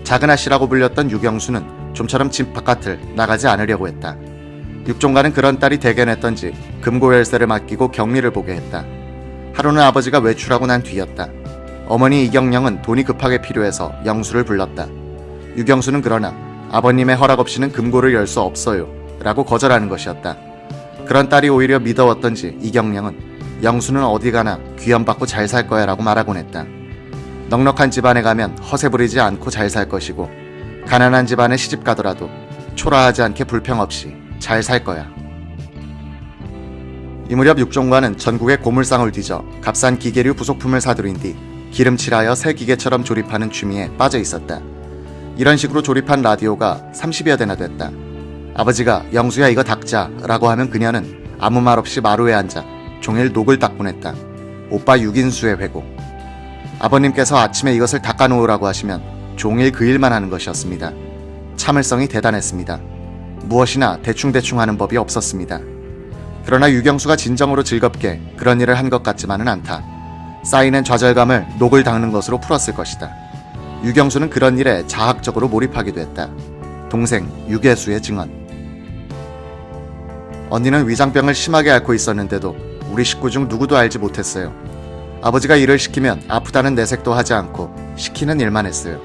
작은 아씨라고 불렸던 유경수는 좀처럼 집 바깥을 나가지 않으려고 했다. 육종관은 그런 딸이 대견했던지 금고열쇠를 맡기고 격리를 보게 했다. 하루는 아버지가 외출하고 난 뒤였다. 어머니 이경령은 돈이 급하게 필요해서 영수를 불렀다. 유경수는 그러나 아버님의 허락 없이는 금고를 열 수 없어요 라고 거절하는 것이었다. 그런 딸이 오히려 미더웠던지 이경령은 영수는 어디 가나 귀염받고 잘 살 거야 라고 말하곤 했다. 넉넉한 집안에 가면 허세 부리지 않고 잘 살 것이고 가난한 집안에 시집 가더라도 초라하지 않게 불평 없이 잘 살 거야. 이 무렵 육종관은 전국의 고물상을 뒤져 값싼 기계류 부속품을 사들인 뒤 기름칠하여 새 기계처럼 조립하는 취미에 빠져 있었다. 이런 식으로 조립한 라디오가 30여 대나 됐다. 아버지가 영수야 이거 닦자 라고 하면 그녀는 아무 말 없이 마루에 앉아 종일 녹을 닦곤 했다. 오빠 6인수의 회고. 아버님께서 아침에 이것을 닦아놓으라고 하시면 종일 그 일만 하는 것이었습니다. 참을성이 대단했습니다. 무엇이나 대충대충 하는 법이 없었습니다. 그러나 유경수가 진정으로 즐겁게 그런 일을 한 것 같지만은 않다. 쌓이는 좌절감을 녹을 닦는 것으로 풀었을 것이다. 유경수는 그런 일에 자학적으로 몰입하기도 했다. 동생 유계수의 증언. 언니는 위장병을 심하게 앓고 있었는데도 우리 식구 중 누구도 알지 못했어요. 아버지가 일을 시키면 아프다는 내색도 하지 않고 시키는 일만 했어요.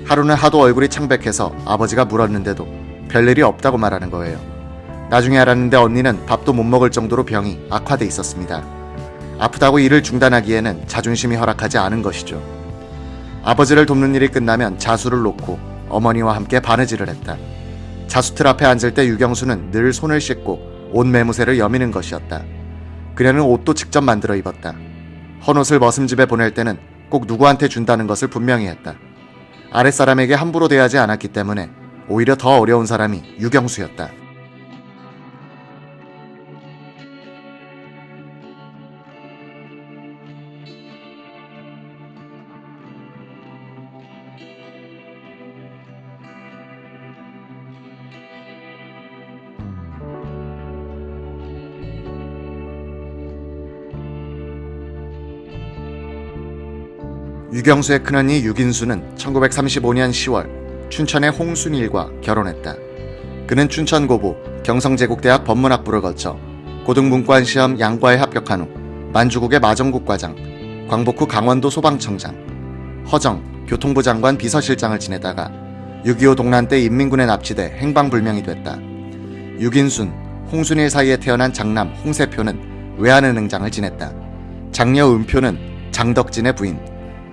하루는 하도 얼굴이 창백해서 아버지가 물었는데도 별일이 없다고 말하는 거예요. 나중에 알았는데 언니는 밥도 못 먹을 정도로 병이 악화돼 있었습니다. 아프다고 일을 중단하기에는 자존심이 허락하지 않은 것이죠. 아버지를 돕는 일이 끝나면 자수를 놓고 어머니와 함께 바느질을 했다. 자수틀 앞에 앉을 때 유경수는 늘 손을 씻고 옷 매무새를 여미는 것이었다. 그녀는 옷도 직접 만들어 입었다. 헌옷을 머슴집에 보낼 때는 꼭 누구한테 준다는 것을 분명히 했다. 아랫사람에게 함부로 대하지 않았기 때문에 오히려 더 어려운 사람이 유경수였다. 유경수의 큰언니 유긴수는 1935년 10월 춘천의 홍순일과 결혼했다. 그는 춘천고부 경성제국대학 법문학부를 거쳐 고등문과원 시험 양과에 합격한 후 만주국의 마정국과장, 광복 후 강원도 소방청장, 허정 교통부 장관 비서실장을 지내다가 6.25 동란 때 인민군에 납치돼 행방불명이 됐다. 유긴순, 홍순일 사이에 태어난 장남 홍세표는 외환은행장을 지냈다. 장녀 은표는 장덕진의 부인,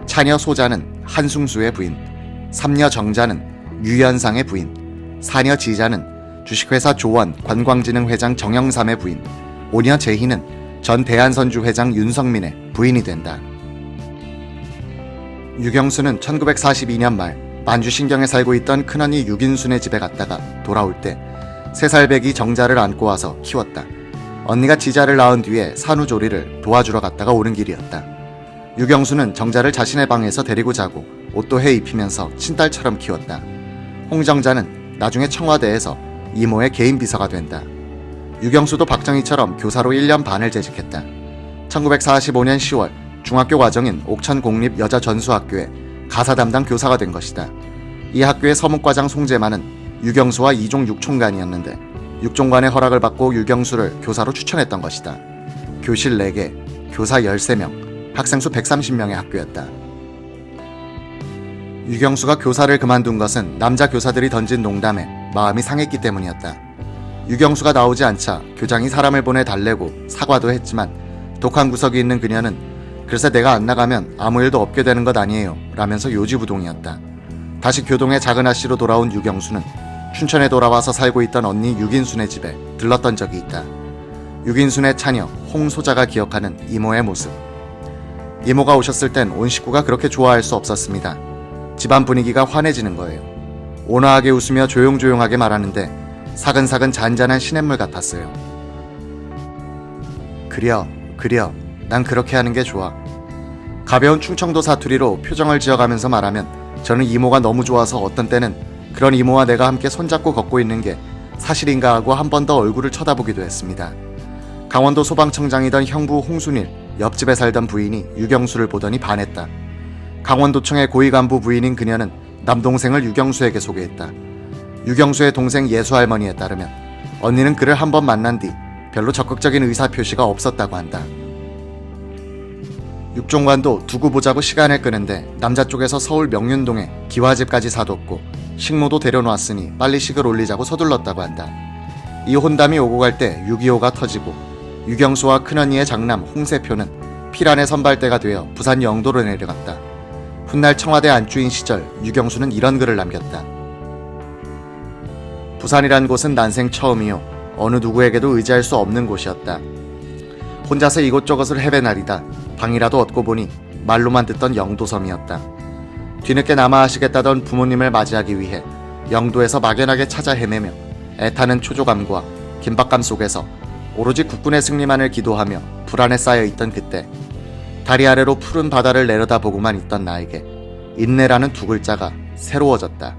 차녀 소자는 한승수의 부인, 삼녀 정자는 유연상의 부인, 사녀 지자는 주식회사 조원 관광진흥회장 정영삼의 부인, 오녀 재희는 전 대한선주 회장 윤성민의 부인이 된다. 유경수는 1942년 말 만주신경에 살고 있던 큰언니 유긴순의 집에 갔다가 돌아올 때 3살 배기 정자를 안고 와서 키웠다. 언니가 지자를 낳은 뒤에 산후조리를 도와주러 갔다가 오는 길이었다. 유경수는 정자를 자신의 방에서 데리고 자고 옷도 해 입히면서 친딸처럼 키웠다. 홍정자는 나중에 청와대에서 이모의 개인 비서가 된다. 유경수도 박정희처럼 교사로 1년 반을 재직했다. 1945년 10월 중학교 과정인 옥천공립 여자전수학교에 가사 담당 교사가 된 것이다. 이 학교의 서문과장 송재만은 유경수와 이종 육총관이었는데 육총관의 허락을 받고 유경수를 교사로 추천했던 것이다. 교실 4개, 교사 13명, 학생 수 130명의 학교였다. 유경수가 교사를 그만둔 것은 남자 교사들이 던진 농담에 마음이 상했기 때문이었다. 유경수가 나오지 않자 교장이 사람을 보내 달래고 사과도 했지만 독한 구석이 있는 그녀는 글쎄 내가 안 나가면 아무 일도 없게 되는 것 아니에요 라면서 요지부동이었다. 다시 교동의 작은 아씨로 돌아온 유경수는 춘천에 돌아와서 살고 있던 언니 유긴순의 집에 들렀던 적이 있다. 유긴순의 차녀 홍소자가 기억하는 이모의 모습. 이모가 오셨을 땐 온 식구가 그렇게 좋아할 수 없었습니다. 집안 분위기가 환해지는 거예요. 온화하게 웃으며 조용조용하게 말하는데 사근사근 잔잔한 시냇물 같았어요. 그려 난 그렇게 하는 게 좋아. 가벼운 충청도 사투리로 표정을 지어가면서 말하면 저는 이모가 너무 좋아서 어떤 때는 그런 이모와 내가 함께 손잡고 걷고 있는 게 사실인가 하고 한 번 더 얼굴을 쳐다보기도 했습니다. 강원도 소방청장이던 형부 홍순일, 옆집에 살던 부인이 유경수를 보더니 반했다. 강원도청의 고위간부 부인인 그녀는 남동생을 유경수에게 소개했다. 유경수의 동생 예수할머니에 따르면 언니는 그를 한 번 만난 뒤 별로 적극적인 의사표시가 없었다고 한다. 육종관도 두고 보자고 시간을 끄는데 남자 쪽에서 서울 명륜동에 기와집까지 사뒀고 식모도 데려놓았으니 빨리 식을 올리자고 서둘렀다고 한다. 이 혼담이 오고 갈 때 6.25가 터지고 유경수와 큰언니의 장남 홍세표는 피란의 선발대가 되어 부산 영도로 내려갔다. 훗날 청와대 안주인 시절 유경수는 이런 글을 남겼다. 부산이란 곳은 난생 처음이요 어느 누구에게도 의지할 수 없는 곳이었다. 혼자서 이곳저곳을 헤매나리다 방이라도 얻고 보니 말로만 듣던 영도섬이었다. 뒤늦게 남아하시겠다던 부모님을 맞이하기 위해 영도에서 막연하게 찾아 헤매며 애타는 초조감과 긴박감 속에서 오로지 국군의 승리만을 기도하며 불안에 쌓여있던 그때 다리 아래로 푸른 바다를 내려다보고만 있던 나에게 인내라는 두 글자가 새로워졌다.